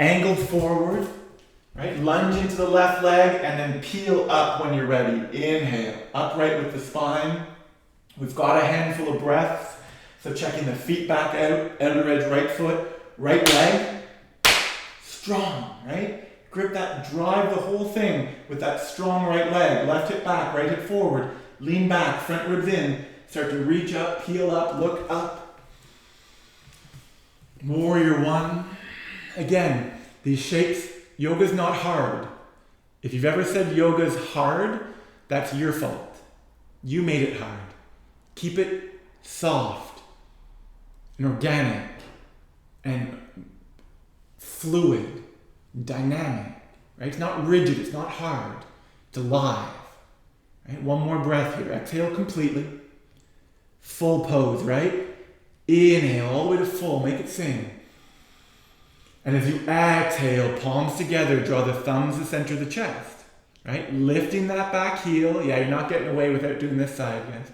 Angled forward, right? Lunge into the left leg and then peel up when you're ready. Inhale, upright with the spine. We've got a handful of breaths. So checking the feet back out, outer edge right foot, right leg, strong, right? Grip that, drive the whole thing with that strong right leg, left hip back, right hip forward, lean back, front ribs in, start to reach up, peel up, look up. Warrior 1. Again, these shapes, yoga's not hard. If you've ever said yoga's hard, that's your fault. You made it hard. Keep it soft and organic and fluid, dynamic, right? It's not rigid, it's not hard, it's alive, right? 1 more breath here. Exhale completely. Full pose, right? Inhale all the way to full, make it sing. And as you exhale, palms together, draw the thumbs to center of the chest, right? Lifting that back heel. Yeah, you're not getting away without doing this side, guys.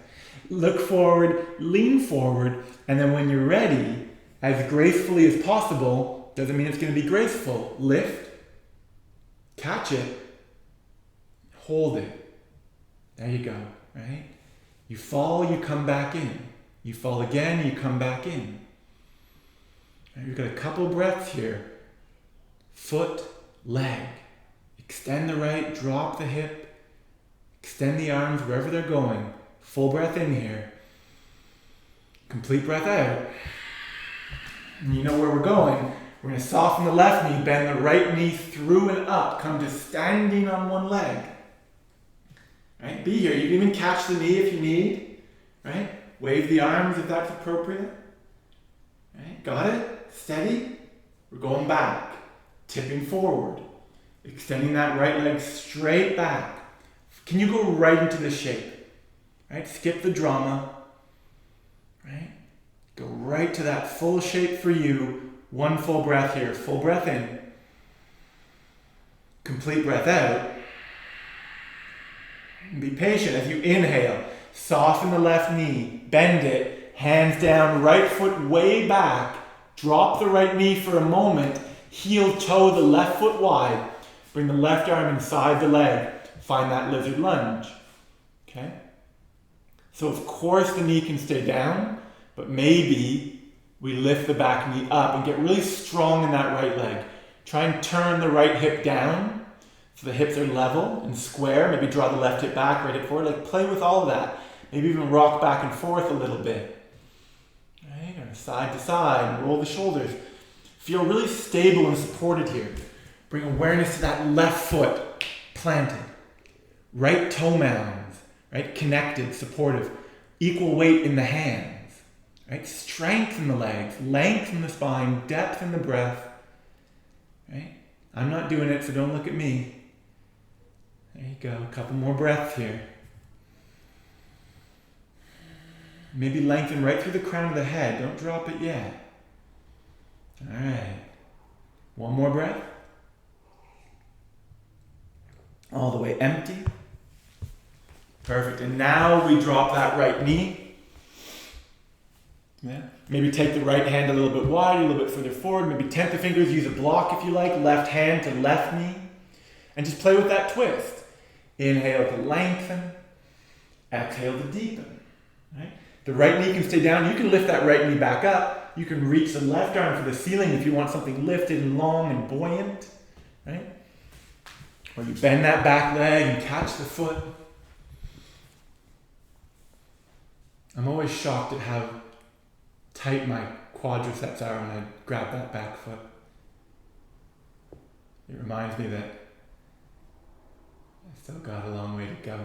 Look forward, lean forward, and then when you're ready, as gracefully as possible, doesn't mean it's going to be graceful. Lift, catch it, hold it. There you go, right? You fall, you come back in. You fall again, you come back in. Right, we've got a couple breaths here. Foot, leg. Extend the right, drop the hip, extend the arms wherever they're going. Full breath in here. Complete breath out. And you know where we're going. We're going to soften the left knee, bend the right knee through and up. Come to standing on 1 leg. Right? Be here. You can even catch the knee if you need. Right? Wave the arms if that's appropriate. Right? Got it? Steady. We're going back. Tipping forward. Extending that right leg straight back. Can you go right into the shape? Right? Skip the drama. Right? Go right to that full shape for you. 1 full breath here. Full breath in. Complete breath out. And be patient as you inhale. Soften the left knee. Bend it. Hands down. Right foot way back. Drop the right knee for a moment. Heel toe the left foot wide. Bring the left arm inside the leg. Find that lizard lunge. Okay? So of course the knee can stay down, but maybe we lift the back knee up and get really strong in that right leg. Try and turn the right hip down so the hips are level and square. Maybe draw the left hip back, right hip forward. Like play with all of that. Maybe even rock back and forth a little bit. Right? Or side to side, and roll the shoulders. Feel really stable and supported here. Bring awareness to that left foot planted. Right toe mounds, right? Connected, supportive. Equal weight in the hands. Right? Strength in the legs, length in the spine, depth in the breath. Right? I'm not doing it, so don't look at me. There you go. A couple more breaths here. Maybe lengthen right through the crown of the head. Don't drop it yet. All right. One more breath. All the way empty. Perfect. And now we drop that right knee. Yeah. Maybe take the right hand a little bit wide, a little bit further forward. Maybe tent the fingers, use a block if you like. Left hand to left knee. And just play with that twist. Inhale to lengthen. Exhale to deepen. Right? The right knee can stay down. You can lift that right knee back up. You can reach the left arm for the ceiling if you want something lifted and long and buoyant. Right? Or you bend that back leg and catch the foot. I'm always shocked at how tight my quadriceps are when I grab that back foot. It reminds me that I still got a long way to go.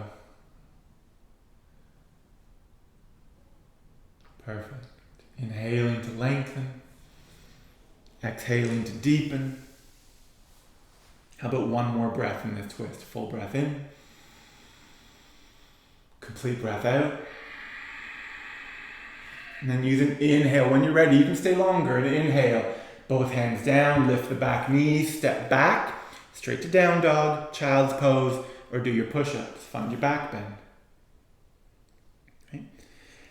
Perfect. Inhaling to lengthen. Exhaling to deepen. How about one more breath in this twist? Full breath in. Complete breath out. And then use an inhale. When you're ready, you can stay longer. An inhale. Both hands down. Lift the back knee. Step back. Straight to down dog. Child's pose. Or do your push-ups. Find your back bend. Okay?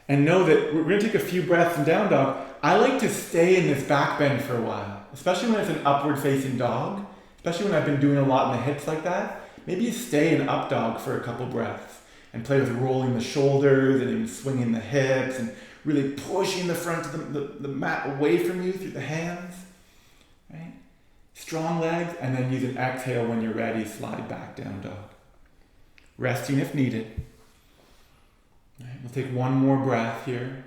And know that we're going to take a few breaths in down dog. I like to stay in this back bend for a while. Especially when it's an upward facing dog. Especially when I've been doing a lot in the hips like that. Maybe you stay in up dog for a couple breaths. And play with rolling the shoulders and even swinging the hips. And really pushing the front of the mat away from you through the hands. Right? Strong legs, and then use an exhale when you're ready, slide back down dog. Resting if needed. Right, we'll take one more breath here.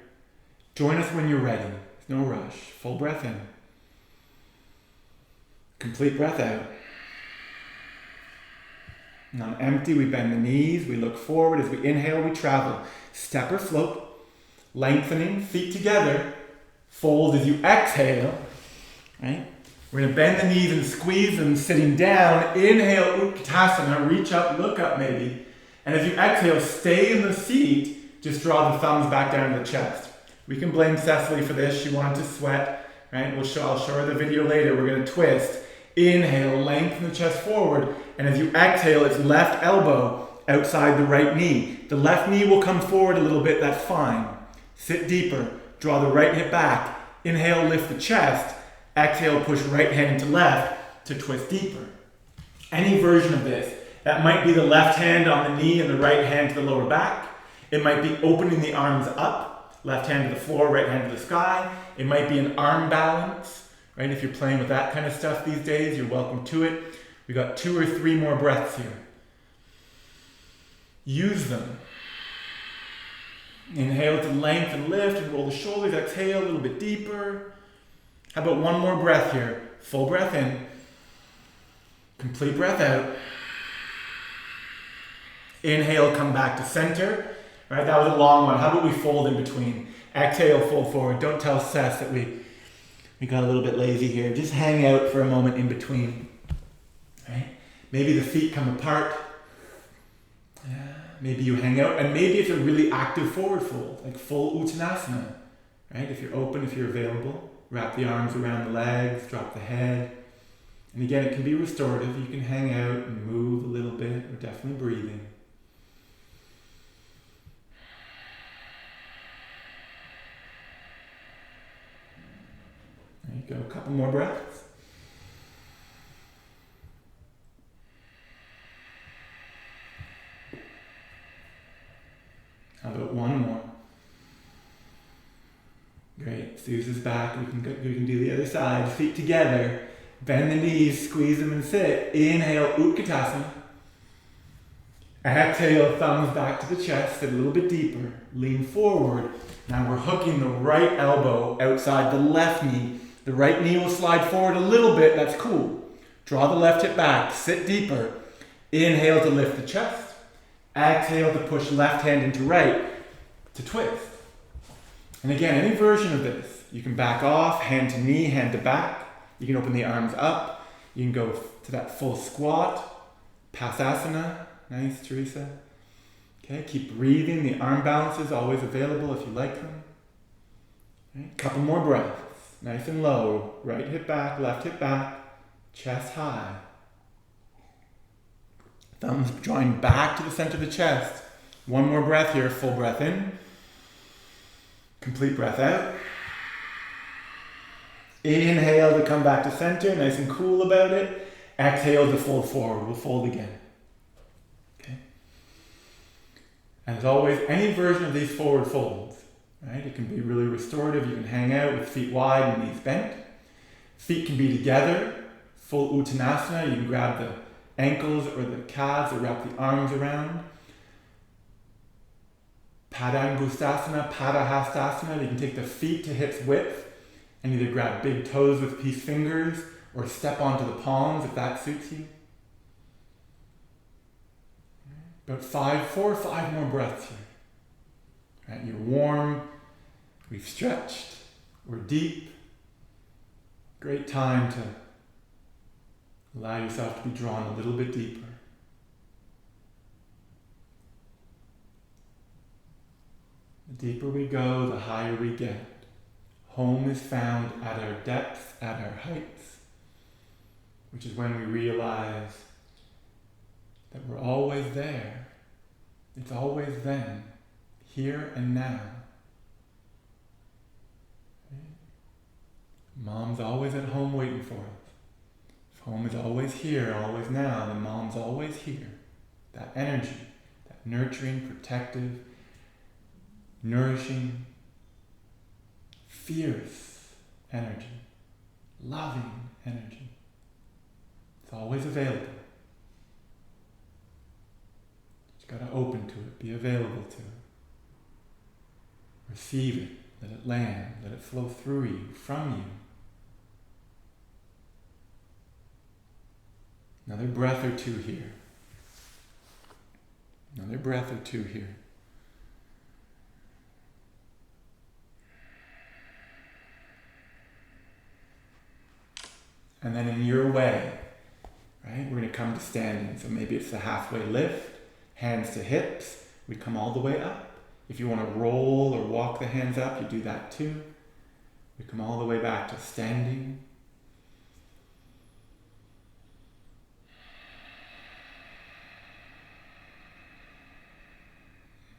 Join us when you're ready. There's no rush. Full breath in. Complete breath out. And on empty, we bend the knees, we look forward. As we inhale, we travel. Step or float. Lengthening, feet together. Fold as you exhale. Right? We're going to bend the knees and squeeze them sitting down. Inhale, Utkatasana, reach up, look up maybe. And as you exhale, stay in the seat. Just draw the thumbs back down to the chest. We can blame Cecily for this. She wanted to sweat. Right? I'll show her the video later. We're going to twist. Inhale, lengthen the chest forward. And as you exhale, it's left elbow outside the right knee. The left knee will come forward a little bit. That's fine. Sit deeper. Draw the right hip back. Inhale, lift the chest. Exhale, push right hand into left to twist deeper. Any version of this. That might be the left hand on the knee and the right hand to the lower back. It might be opening the arms up. Left hand to the floor, right hand to the sky. It might be an arm balance. Right? If you're playing with that kind of stuff these days, you're welcome to it. We got 2 or 3 more breaths here. Use them. Inhale to lengthen, lift, and roll the shoulders. Exhale a little bit deeper. How about one more breath here? Full breath in. Complete breath out. Inhale, come back to center. All right, that was a long one. How about we fold in between? Exhale, fold forward. Don't tell Seth that we got a little bit lazy here. Just hang out for a moment in between. Right? Maybe the feet come apart. Maybe you hang out, and maybe it's a really active forward fold, like full Uttanasana. Right? If you're open, if you're available, wrap the arms around the legs, drop the head. And again, it can be restorative. You can hang out and move a little bit, or definitely breathing. There you go, a couple more breaths. about one more. Great. Suze is back. We can do the other side. Feet together. Bend the knees. Squeeze them and sit. Inhale, Utkatasana. Exhale, thumbs back to the chest. Sit a little bit deeper. Lean forward. Now we're hooking the right elbow outside the left knee. The right knee will slide forward a little bit. That's cool. Draw the left hip back. Sit deeper. Inhale to lift the chest. Exhale to push left hand into right to twist. And again, any version of this. You can back off, hand to knee, hand to back. You can open the arms up. You can go to that full squat. Pasasana. Nice, Teresa. Okay, keep breathing. The arm balances always available if you like them. Right, couple more breaths. Nice and low. Right hip back, left hip back. Chest high. Thumbs drawing back to the center of the chest. One more breath here. Full breath in. Complete breath out. Inhale to come back to center. Nice and cool about it. Exhale to fold forward. We'll fold again. Okay. And as always, any version of these forward folds. Right? It can be really restorative. You can hang out with feet wide and knees bent. Feet can be together. Full Uttanasana. You can grab the ankles or the calves or wrap the arms around. Padangustasana, Padahastasana. You can take the feet to hips width and either grab big toes with peace fingers or step onto the palms if that suits you. About 4 or 5 more breaths here. Right, you're warm, we've stretched, we're deep. Great time to allow yourself to be drawn a little bit deeper. The deeper we go, the higher we get. Home is found at our depths, at our heights, which is when we realize that we're always there. It's always then, here and now. Mom's always at home waiting for us. If home is always here, always now, then mom's always here. That energy, that nurturing, protective, nourishing, fierce energy, loving energy. It's always available. Just got to open to it, be available to it. Receive it, let it land, let it flow through you, from you. Another breath or two here. Another breath or two here. And then in your way, right, we're going to come to standing. So maybe it's the halfway lift, hands to hips. We come all the way up. If you want to roll or walk the hands up, you do that too. We come all the way back to standing.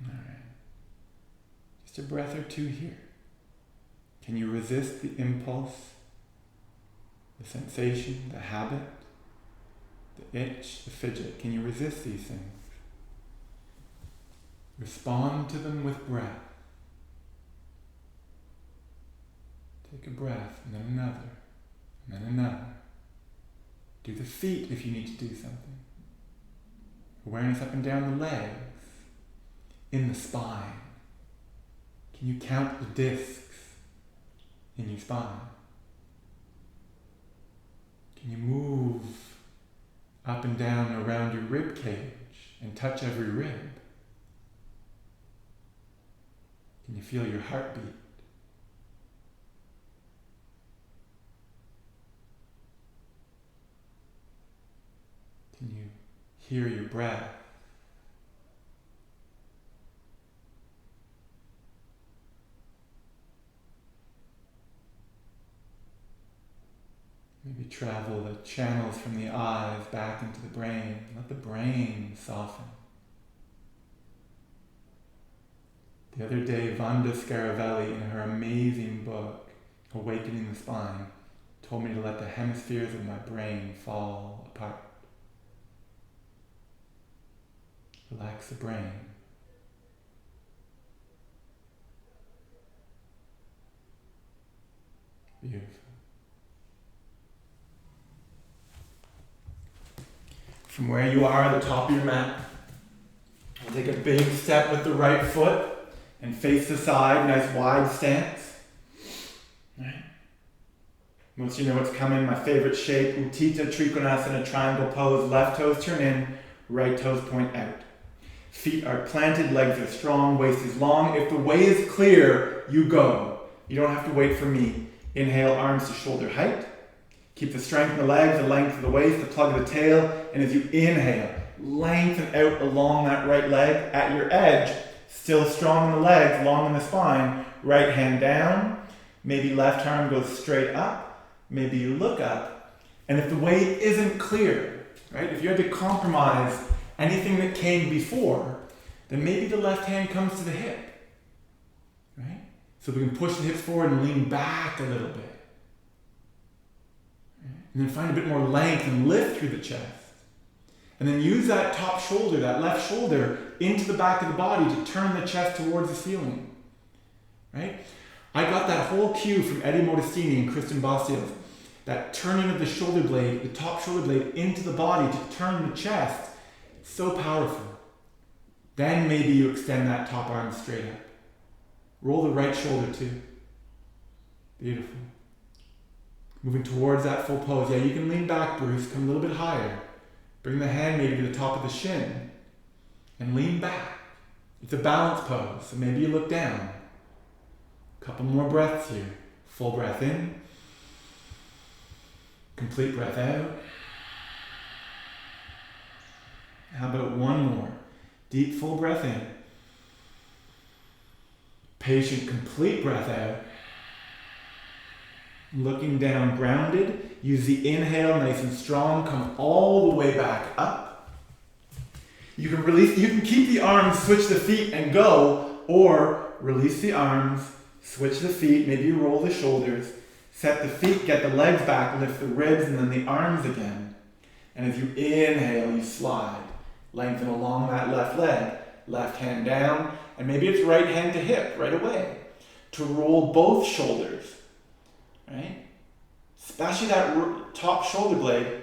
All right. Just a breath or two here. Can you resist the impulse, the sensation, the habit, the itch, the fidget? Can you resist these things? Respond to them with breath. Take a breath, and then another, and then another. Do the feet if you need to do something. Awareness up and down the legs, in the spine. Can you count the discs in your spine? Can you move up and down around your rib cage and touch every rib? Can you feel your heartbeat? Can you hear your breath? Maybe travel the channels from the eyes back into the brain. Let the brain soften. The other day, Vanda Scaravelli, in her amazing book, Awakening the Spine, told me to let the hemispheres of my brain fall apart. Relax the brain. from where you are at the top of your mat. We'll take a big step with the right foot and face the side, nice wide stance. Right. Most of you know what's coming, my favorite shape, Utthita Trikonasana, triangle pose. Left toes turn in, right toes point out. Feet are planted, legs are strong, waist is long. If the way is clear, you go. You don't have to wait for me. Inhale, arms to shoulder height. Keep the strength in the legs, the length of the waist, the plug of the tail. And as you inhale, lengthen out along that right leg at your edge. Still strong in the legs, long in the spine. Right hand down. Maybe left arm goes straight up. Maybe you look up. And if the way isn't clear, right? If you had to compromise anything that came before, then maybe the left hand comes to the hip, right? So we can push the hips forward and lean back a little bit. Right? And then find a bit more length and lift through the chest. And then use that top shoulder, that left shoulder, into the back of the body to turn the chest towards the ceiling, right? I got that whole cue from Eddie Modestini and Kristen Bastios. That turning of the shoulder blade, the top shoulder blade into the body to turn the chest. So powerful. Then maybe you extend that top arm straight up. Roll the right shoulder too. Beautiful. Moving towards that full pose. Yeah, you can lean back, Bruce. Come a little bit higher. Bring the hand maybe to the top of the shin. And lean back. It's a balance pose, so maybe you look down. Couple more breaths here. Full breath in. Complete breath out. How about one more? Deep full breath in. Patient complete breath out. Looking down, grounded. Use the inhale, nice and strong. Come all the way back up. You can release, you can keep the arms, switch the feet and go, or release the arms, switch the feet, maybe you roll the shoulders, set the feet, get the legs back, lift the ribs, and then the arms again. And as you inhale, you slide. Lengthen along that left leg, left hand down, and maybe it's right hand to hip right away. To roll both shoulders, right? Especially that top shoulder blade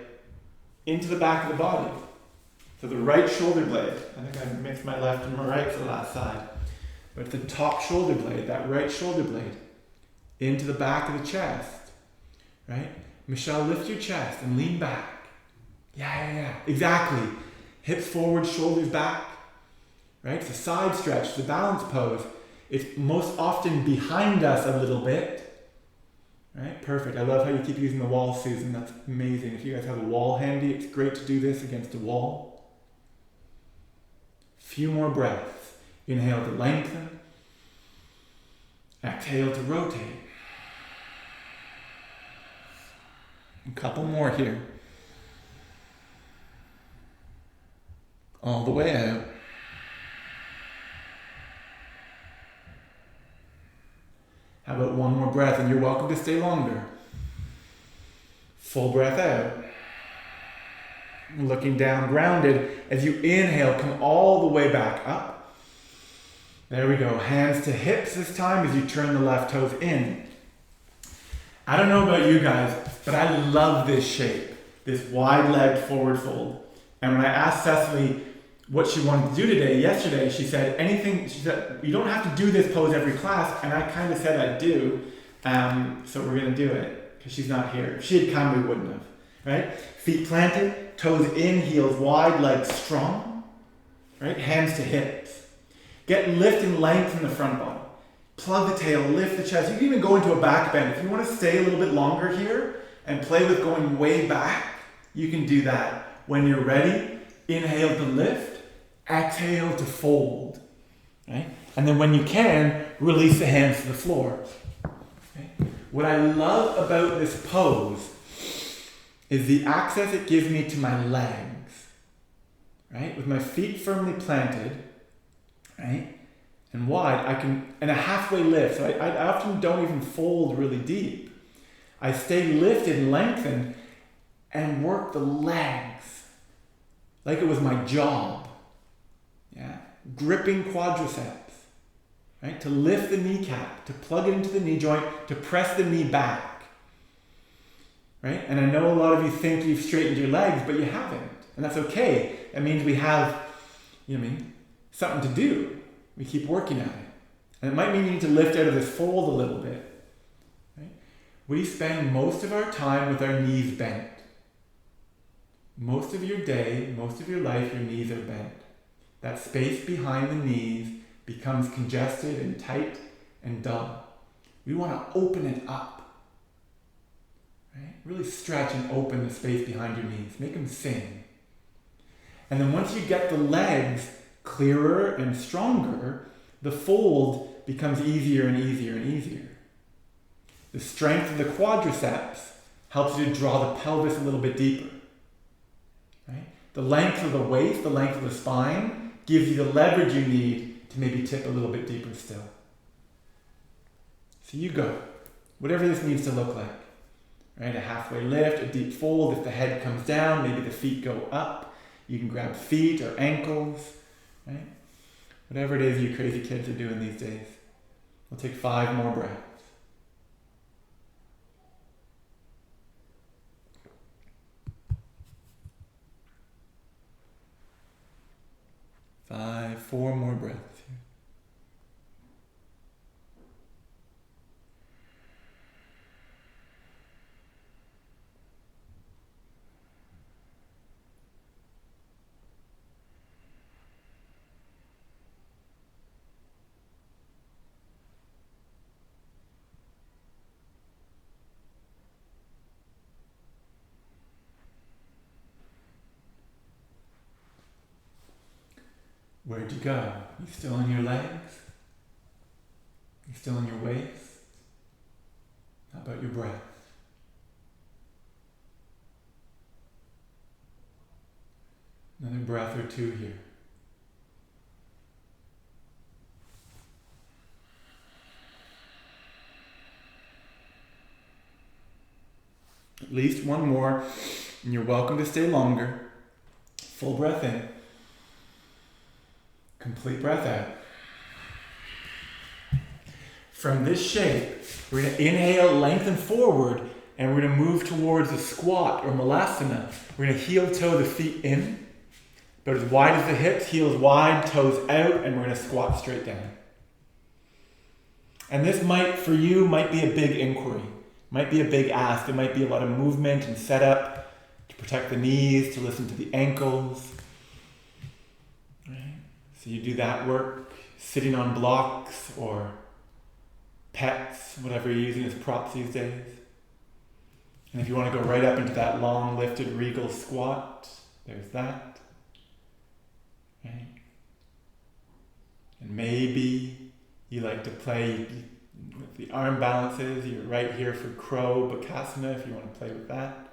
into the back of the body. So the right shoulder blade, I think I mixed my left and my right for the last side. But the top shoulder blade, that right shoulder blade, into the back of the chest, right? Michelle, lift your chest and lean back. Yeah, exactly. Hips forward, shoulders back, right? It's a side stretch, it's a balance pose. It's most often behind us a little bit, right? Perfect. I love how you keep using the wall, Susan. That's amazing. If you guys have a wall handy, it's great to do this against a wall. Few more breaths. Inhale to lengthen. Exhale to rotate. A couple more here. All the way out. How about one more breath? And you're welcome to stay longer. Full breath out. Looking down, grounded. As you inhale, come all the way back up. There we go. Hands to hips this time as you turn the left toes in. I don't know about you guys, but I love this shape. This wide-legged forward fold. And when I asked Cecily what she wanted to do yesterday, she said, you don't have to do this pose every class. And I kind of said I do. So we're going to do it because she's not here. If she had come, we wouldn't have. Right? Feet planted, toes in, heels wide, legs strong. Right? Hands to hips. Get lift and length in the front body. Plug the tail, lift the chest. You can even go into a back bend. If you want to stay a little bit longer here and play with going way back, you can do that. When you're ready, inhale to lift, exhale to fold. Right? And then when you can, release the hands to the floor. Okay? What I love about this pose is the access it gives me to my legs. Right? With my feet firmly planted, right? And wide, and a halfway lift. So I often don't even fold really deep. I stay lifted and lengthened and work the legs like it was my job. Yeah, gripping quadriceps, right? To lift the kneecap, to plug it into the knee joint, to press the knee back, right? And I know a lot of you think you've straightened your legs, but you haven't. And that's okay. That means we have, something to do. We keep working at it. And it might mean you need to lift out of this fold a little bit. Right? We spend most of our time with our knees bent. Most of your day, most of your life, your knees are bent. That space behind the knees becomes congested and tight and dull. We want to open it up. Right? Really stretch and open the space behind your knees. Make them sing. And then once you get the legs clearer and stronger, the fold becomes easier and easier and easier. The strength of the quadriceps helps you to draw the pelvis a little bit deeper. Right? The length of the waist, the length of the spine, gives you the leverage you need to maybe tip a little bit deeper still. So you go. Whatever this needs to look like. Right? A halfway lift, a deep fold. If the head comes down, maybe the feet go up. You can grab feet or ankles. Right? Whatever it is you crazy kids are doing these days. We'll take 5 more breaths. 5, 4 more breaths here. Where'd you go? You still in your legs? You still in your waist? How about your breath? Another breath or 2 here. At least 1 more, and you're welcome to stay longer. Full breath in. Complete breath out. From this shape, we're going to inhale, lengthen forward, and we're going to move towards a squat or malasana. We're going to heel toe the feet in, about as wide as the hips, heels wide, toes out, and we're going to squat straight down. And this for you, might be a big inquiry, might be a big ask. There might be a lot of movement and setup to protect the knees, to listen to the ankles. Right? So you do that work, sitting on blocks or pets, whatever you're using as props these days. And if you want to go right up into that long lifted regal squat, there's that. Right? And maybe you like to play with the arm balances. You're right here for crow bakasana if you want to play with that.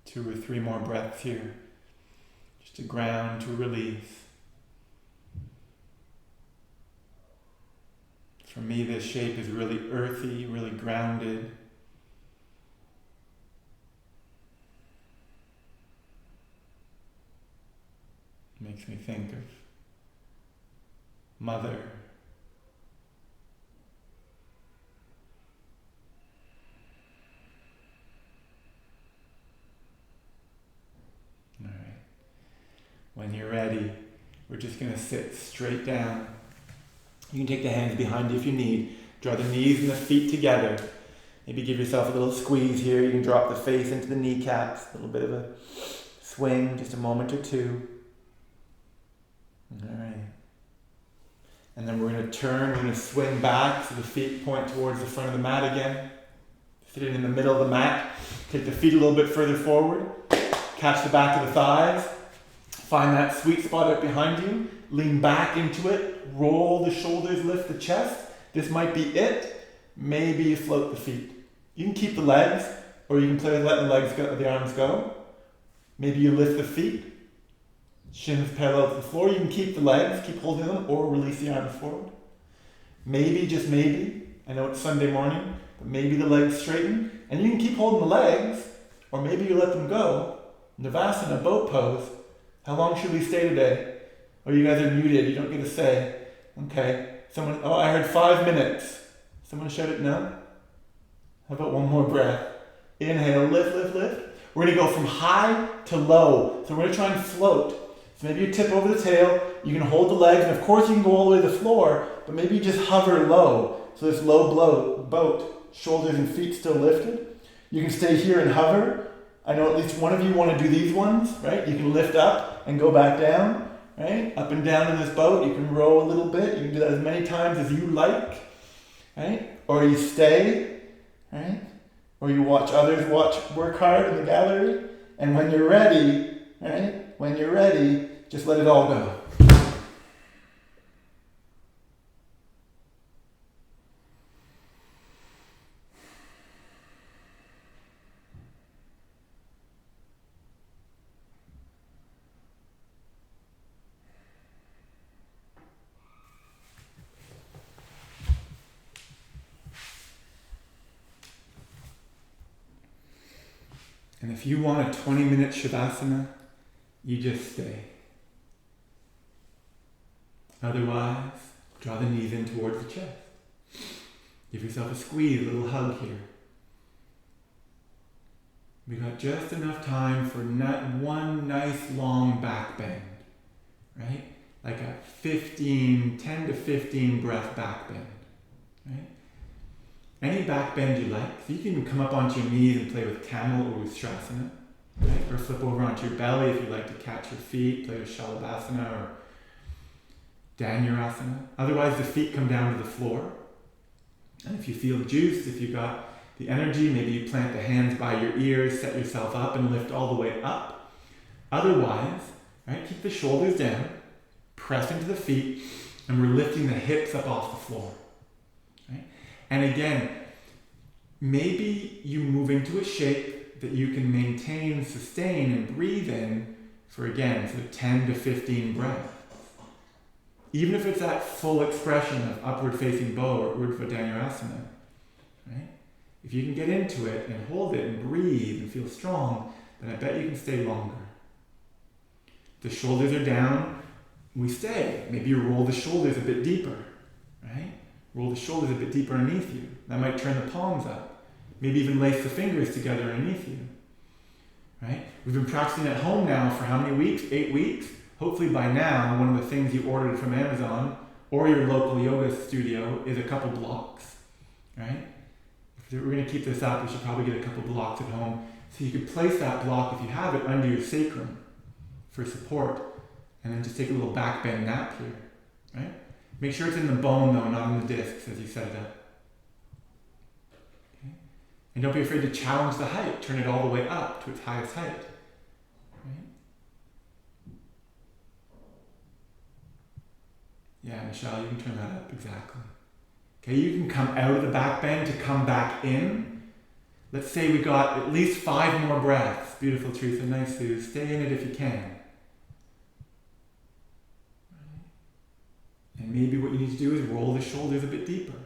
Two or 3 more breaths here, just to ground, to release. For me, this shape is really earthy, really grounded. Makes me think of mother. All right. When you're ready, we're just going to sit straight down. You can take the hands behind you if you need. Draw the knees and the feet together. Maybe give yourself a little squeeze here. You can drop the face into the kneecaps. A little bit of a swing, just a moment or 2. All right. And then we're going to turn, we're going to swing back so the feet point towards the front of the mat again. Sitting in the middle of the mat. Take the feet a little bit further forward. Catch the back of the thighs. Find that sweet spot out behind you. Lean back into it. Roll the shoulders, lift the chest. This might be it. Maybe you float the feet. You can keep the legs, or you can play with letting the legs go, the arms go. Maybe you lift the feet. Shins parallel to the floor. You can keep the legs, keep holding them, or release the arms forward. Maybe, just maybe, I know it's Sunday morning, but maybe the legs straighten, and you can keep holding the legs, or maybe you let them go. Navasana, boat pose. How long should we stay today? Oh, you guys are muted, you don't get to say. Okay. I heard 5 minutes. Someone shout it no? How about one more breath? Inhale, lift, lift, lift. We're going to go from high to low. So we're going to try and float. So maybe you tip over the tail, you can hold the legs, and of course you can go all the way to the floor, but maybe you just hover low. So this low boat, shoulders and feet still lifted. You can stay here and hover. I know at least one of you want to do these ones, right? You can lift up and go back down, right? Up and down in this boat. You can row a little bit. You can do that as many times as you like, right? Or you stay, right? Or you watch others work hard in the gallery. And when you're ready, right? When you're ready, just let it all go. And if you want a 20-minute Shavasana, you just stay. Otherwise, draw the knees in towards the chest. Give yourself a squeeze, a little hug here. We got just enough time for one nice long back bend, right? Like a 10 to 15 breath back bend, right? Any back bend you like. So you can even come up onto your knees and play with camel or Ustrasana, right? Or flip over onto your belly if you like to catch your feet, play with Shalabhasana or Dhanurasana. Otherwise, the feet come down to the floor. And if you feel juiced, if you got the energy, maybe you plant the hands by your ears, set yourself up and lift all the way up. Otherwise, right, keep the shoulders down, press into the feet, and we're lifting the hips up off the floor. Right? And again, maybe you move into a shape that you can maintain, sustain, and breathe in for, again, so 10 to 15 breaths. Even if it's that full expression of upward facing bow or Urdhva Dhanurasana, right? If you can get into it and hold it and breathe and feel strong, then I bet you can stay longer. The shoulders are down, we stay. Maybe you roll the shoulders a bit deeper, right? Roll the shoulders a bit deeper underneath you. That might turn the palms up. Maybe even lace the fingers together underneath you, right? We've been practicing at home now for how many weeks? 8 weeks? Hopefully by now, one of the things you ordered from Amazon or your local yoga studio is a couple blocks, right? If we're going to keep this up, we should probably get a couple blocks at home. So you could place that block, if you have it, under your sacrum for support, and then just take a little back bend nap here, right? Make sure it's in the bone though, not in the discs as you set it up. Okay? And don't be afraid to challenge the height. Turn it all the way up to its highest height. Right? Yeah, Michelle, you can turn that up, exactly. Okay, you can come out of the back bend to come back in. Let's say we got at least 5 more breaths. Beautiful, Teresa, nice, Sue. Stay in it if you can. And maybe what you need to do is roll the shoulders a bit deeper.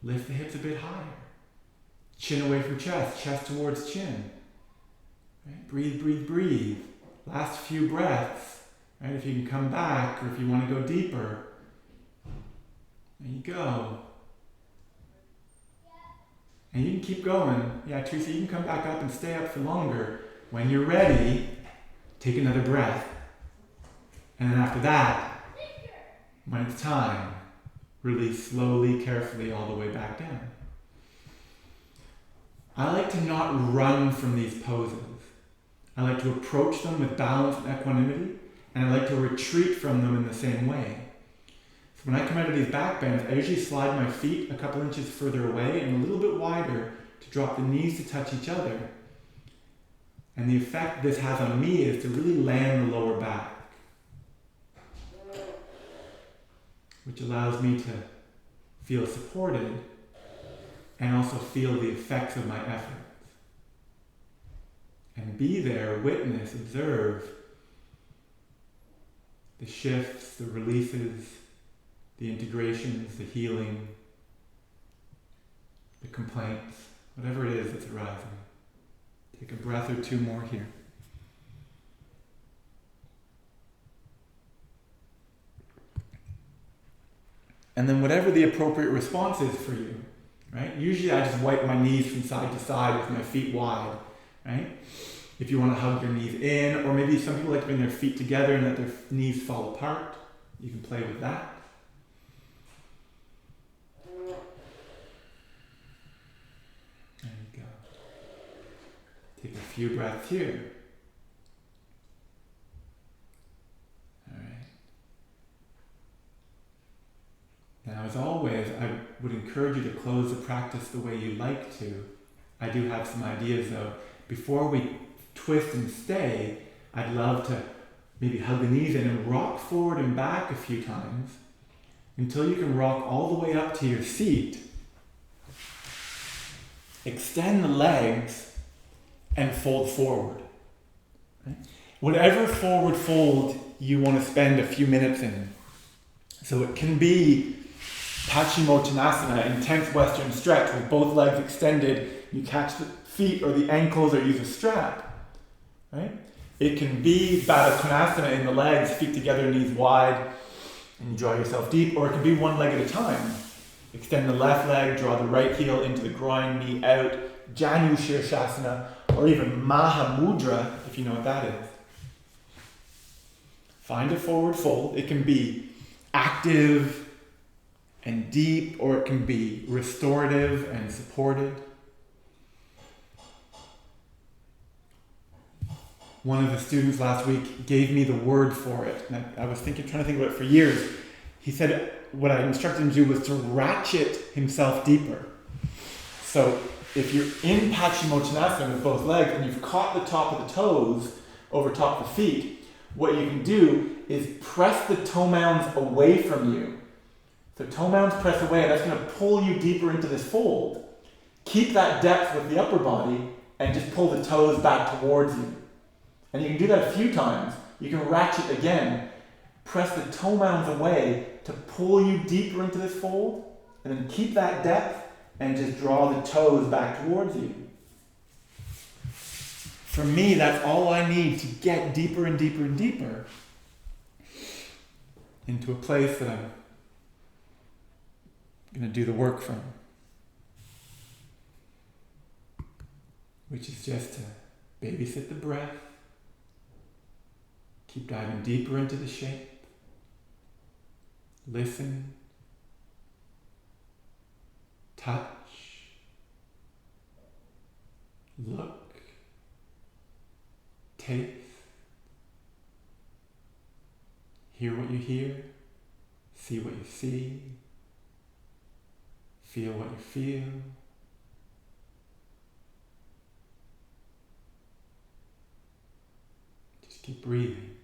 Lift the hips a bit higher. Chin away from chest, chest towards chin. Right? Breathe, breathe, breathe. Last few breaths. Right? If you can come back or if you want to go deeper. There you go. And you can keep going. Yeah, Teresa, you can come back up and stay up for longer. When you're ready, take another breath. And then after that, when it's time, release slowly, carefully, all the way back down. I like to not run from these poses. I like to approach them with balance and equanimity, and I like to retreat from them in the same way. So when I come out of these back bends, I usually slide my feet a couple inches further away and a little bit wider to drop the knees to touch each other. And the effect this has on me is to really land the lower back, which allows me to feel supported and also feel the effects of my efforts. And be there, witness, observe the shifts, the releases, the integrations, the healing, the complaints, whatever it is that's arising. Take a breath or 2 more here. And then whatever the appropriate response is for you, right? Usually I just wipe my knees from side to side with my feet wide, right? If you want to hug your knees in, or maybe some people like to bring their feet together and let their knees fall apart. You can play with that. There you go. Take a few breaths here. All right. Now, as always, I would encourage you to close the practice the way you like to. I do have some ideas, though. Before we twist and stay, I'd love to maybe hug the knees in and rock forward and back a few times until you can rock all the way up to your seat. Extend the legs and fold forward. Right? Whatever forward fold you want to spend a few minutes in. So it can be Paschimottanasana, intense Western stretch with both legs extended. You catch the feet or the ankles or use a strap. Right? It can be Baddha Konasana in the legs, feet together, knees wide, and you draw yourself deep, or it can be one leg at a time. Extend the left leg, draw the right heel into the groin, knee out, Janu Shirshasana, or even Mahamudra, if you know what that is. Find a forward fold. It can be active and deep, or it can be restorative and supported. One of the students last week gave me the word for it, and I was trying to think about it for years. He said what I instructed him to do was to ratchet himself deeper. So if you're in Paschimottanasana with both legs and you've caught the top of the toes over top of the feet, what you can do is press the toe mounds away from you. So toe mounds press away, and that's going to pull you deeper into this fold. Keep that depth with the upper body and just pull the toes back towards you. And you can do that a few times. You can ratchet again. Press the toe mounds away to pull you deeper into this fold, and then keep that depth and just draw the toes back towards you. For me, that's all I need to get deeper and deeper and deeper into a place that I'm going to do the work from, which is just to babysit the breath, keep diving deeper into the shape, listen, touch, look, taste, hear what you hear, see what you see, feel what you feel. Just keep breathing.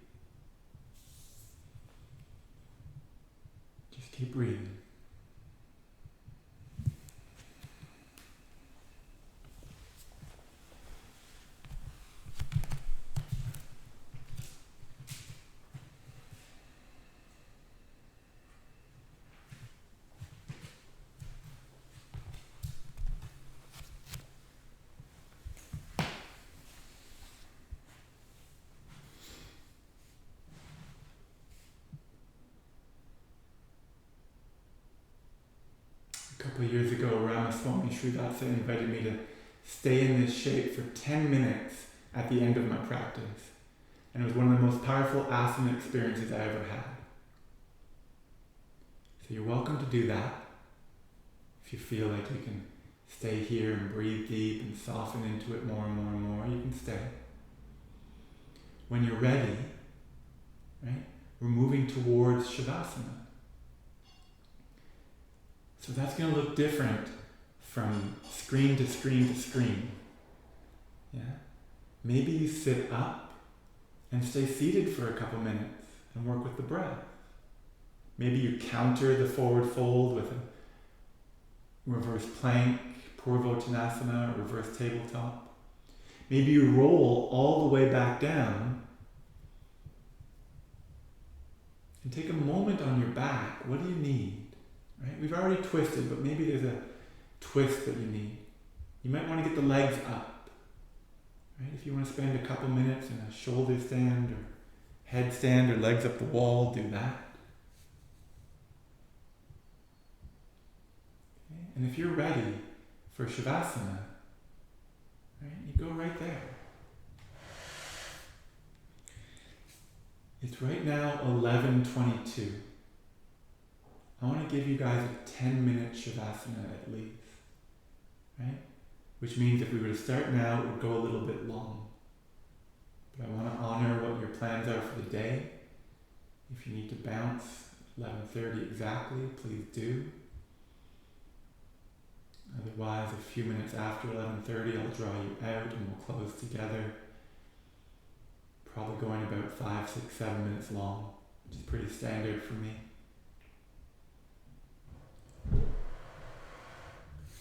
Just keep breathing. A couple of years ago, Ramaswamy Sridhasa invited me to stay in this shape for 10 minutes at the end of my practice. And it was one of the most powerful asana experiences I ever had. So you're welcome to do that. If you feel like you can stay here and breathe deep and soften into it more and more and more, you can stay. When you're ready, right, we're moving towards Shavasana. So that's going to look different from screen to screen to screen. Yeah? Maybe you sit up and stay seated for a couple minutes and work with the breath. Maybe you counter the forward fold with a reverse plank, Purvottanasana, or reverse tabletop. Maybe you roll all the way back down and take a moment on your back. What do you need? Right? We've already twisted, but maybe there's a twist that you need. You might want to get the legs up. Right? If you want to spend a couple minutes in a shoulder stand or head stand or legs up the wall, do that. Okay? And if you're ready for Shavasana, right, you go right there. It's right now 11:22. I want to give you guys a 10-minute Shavasana at least, right? Which means if we were to start now, it would go a little bit long. But I want to honor what your plans are for the day. If you need to bounce 11:30 exactly, please do. Otherwise, a few minutes after 11:30, I'll draw you out and we'll close together. Probably going about 5, 6, 7 minutes long, which is pretty standard for me.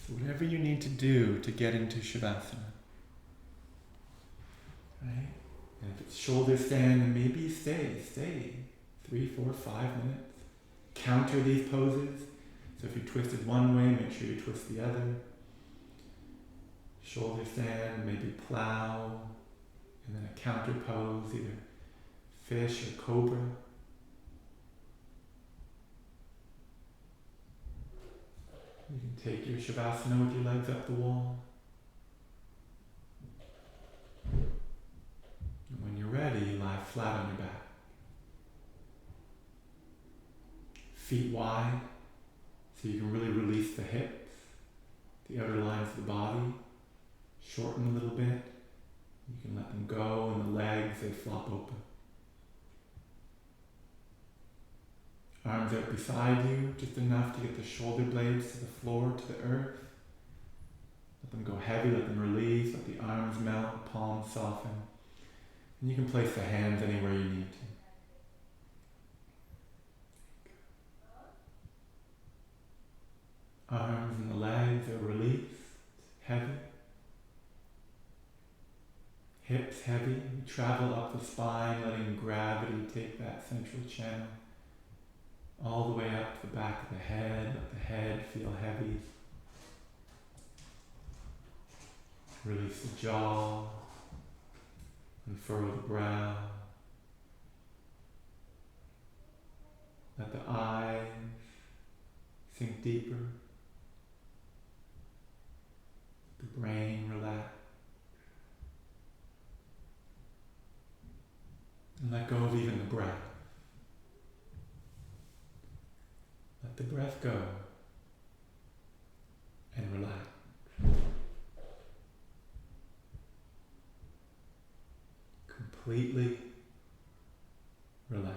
So whatever you need to do to get into Shavasana, right? And if it's shoulder stand, then maybe stay 3, 4, 5 minutes. Counter these poses. So if you twisted one way, make sure you twist the other. Shoulder stand, maybe plow, and then a counter pose, either fish or cobra. You can take your Shavasana with your legs up the wall. And when you're ready, lie flat on your back. Feet wide, so you can really release the hips, the outer lines of the body. Shorten a little bit. You can let them go, and the legs, they flop open. Arms out beside you, just enough to get the shoulder blades to the floor, to the earth. Let them go heavy, let them release, let the arms melt, the palms soften. And you can place the hands anywhere you need to. Arms and the legs are released, heavy. Hips heavy. You travel up the spine, letting gravity take that central channel all the way up to the back of the head. Let the head feel heavy. Release the jaw. Unfurl the brow. Let the eyes sink deeper. The brain relax. And let go of even the breath. Let the breath go and relax. Completely relax.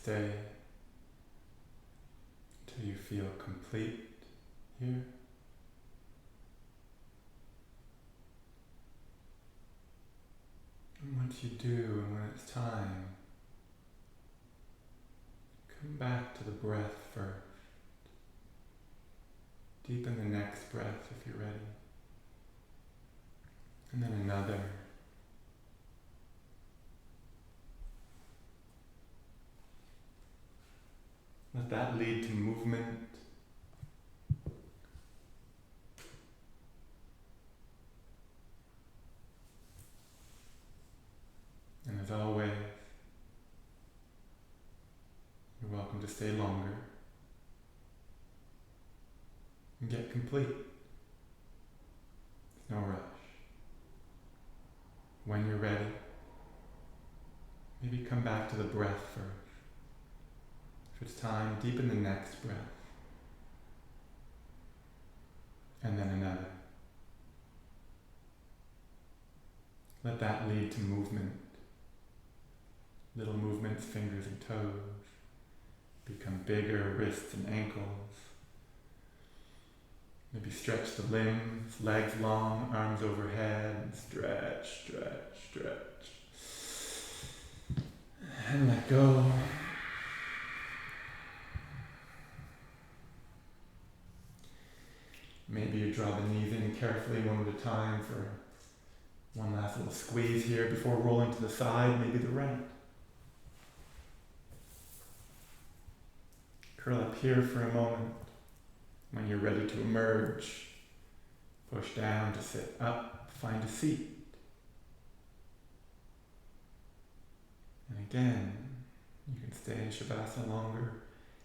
stay till you feel complete here. And once you do, and when it's time, come back to the breath first. Deepen the next breath if you're ready. And then another. Let that lead to movement. And as always, you're welcome to stay longer and get complete. There's no rush. When you're ready, maybe come back to the breath first. If it's time, deepen the next breath. And then another. Let that lead to movement. Little movements, fingers and toes, become bigger, wrists and ankles. Maybe stretch the limbs, legs long, arms overhead, stretch, stretch, stretch. And let go. Maybe you draw the knees in carefully one at a time for one last little squeeze here before rolling to the side, maybe the right. Curl up here for a moment. When you're ready to emerge, push down to sit up, find a seat. And again, you can stay in Shavasana longer,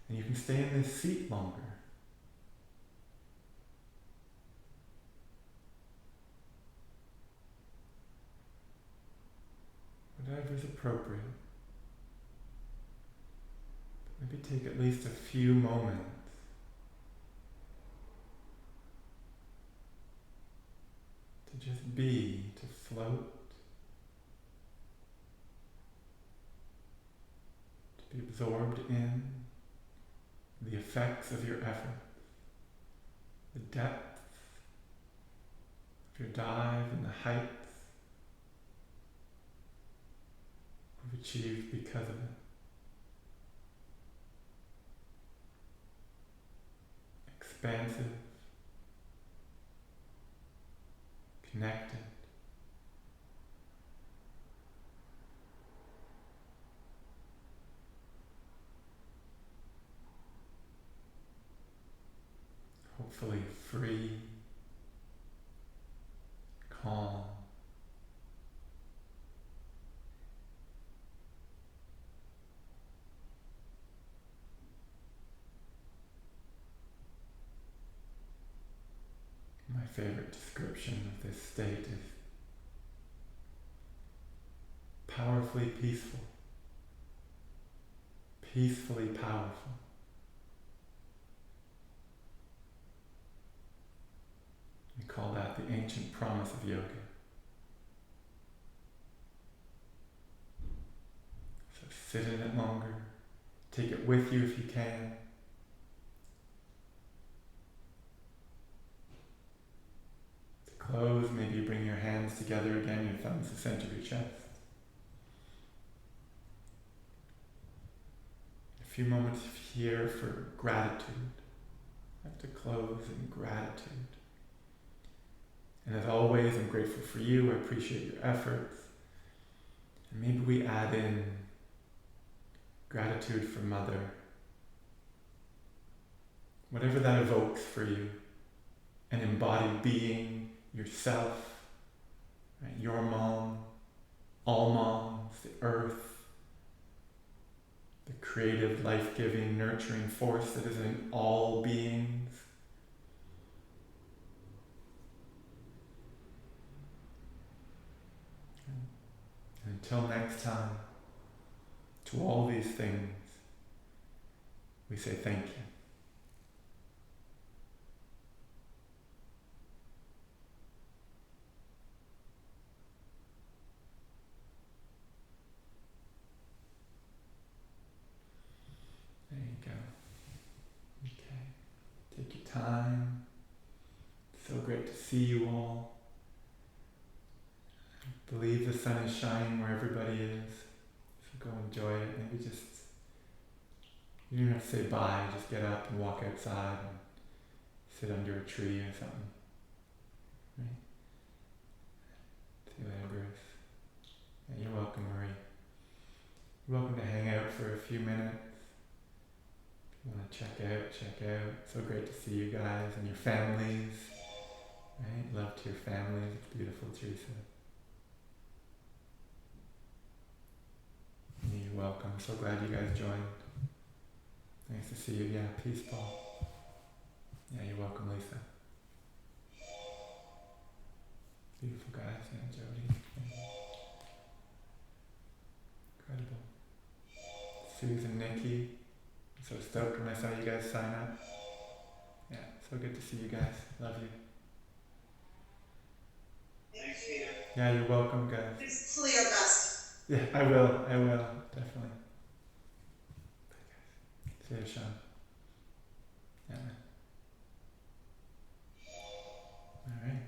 and you can stay in this seat longer. Whatever is appropriate. Maybe take at least a few moments to just be, to float, to be absorbed in the effects of your effort, the depth of your dive and the heights you've achieved because of it. Expansive, connected, hopefully free, calm, my favorite description of this state is powerfully peaceful, peacefully powerful. We call that the ancient promise of yoga. So sit in it longer, take it with you if you can. Close, maybe you bring your hands together again, your thumbs to the center of your chest. A few moments here for gratitude. I have to close in gratitude. And as always, I'm grateful for you, I appreciate your efforts. And maybe we add in gratitude for Mother. Whatever that evokes for you, an embodied being, yourself, right? Your mom, all moms, the earth, the creative, life-giving, nurturing force that is in all beings. And until next time, to all these things, we say thank you. time. So great to see you all. I believe the sun is shining where everybody is. So go enjoy it. Maybe just, you don't have to say bye, just get up and walk outside and sit under a tree or something. Right? See you later, Bruce. Yeah, you're welcome, Marie. You're welcome to hang out for a few minutes. If you want to check out. So great to see you guys and your families. Right? Love to your families. It's beautiful, Teresa. You're welcome. So glad you guys joined. Nice to see you. Yeah, peace, Paul. Yeah, you're welcome, Lisa. Beautiful guys. Yeah, Jody. Yeah. Incredible. Susan, Nikki. I'm so stoked when I saw you guys sign up. Yeah, so good to see you guys. Love you. Thanks, Peter. Yeah, you're welcome, guys. Please play your best. Yeah, I will, definitely. See you, Sean. Yeah, man. Alright.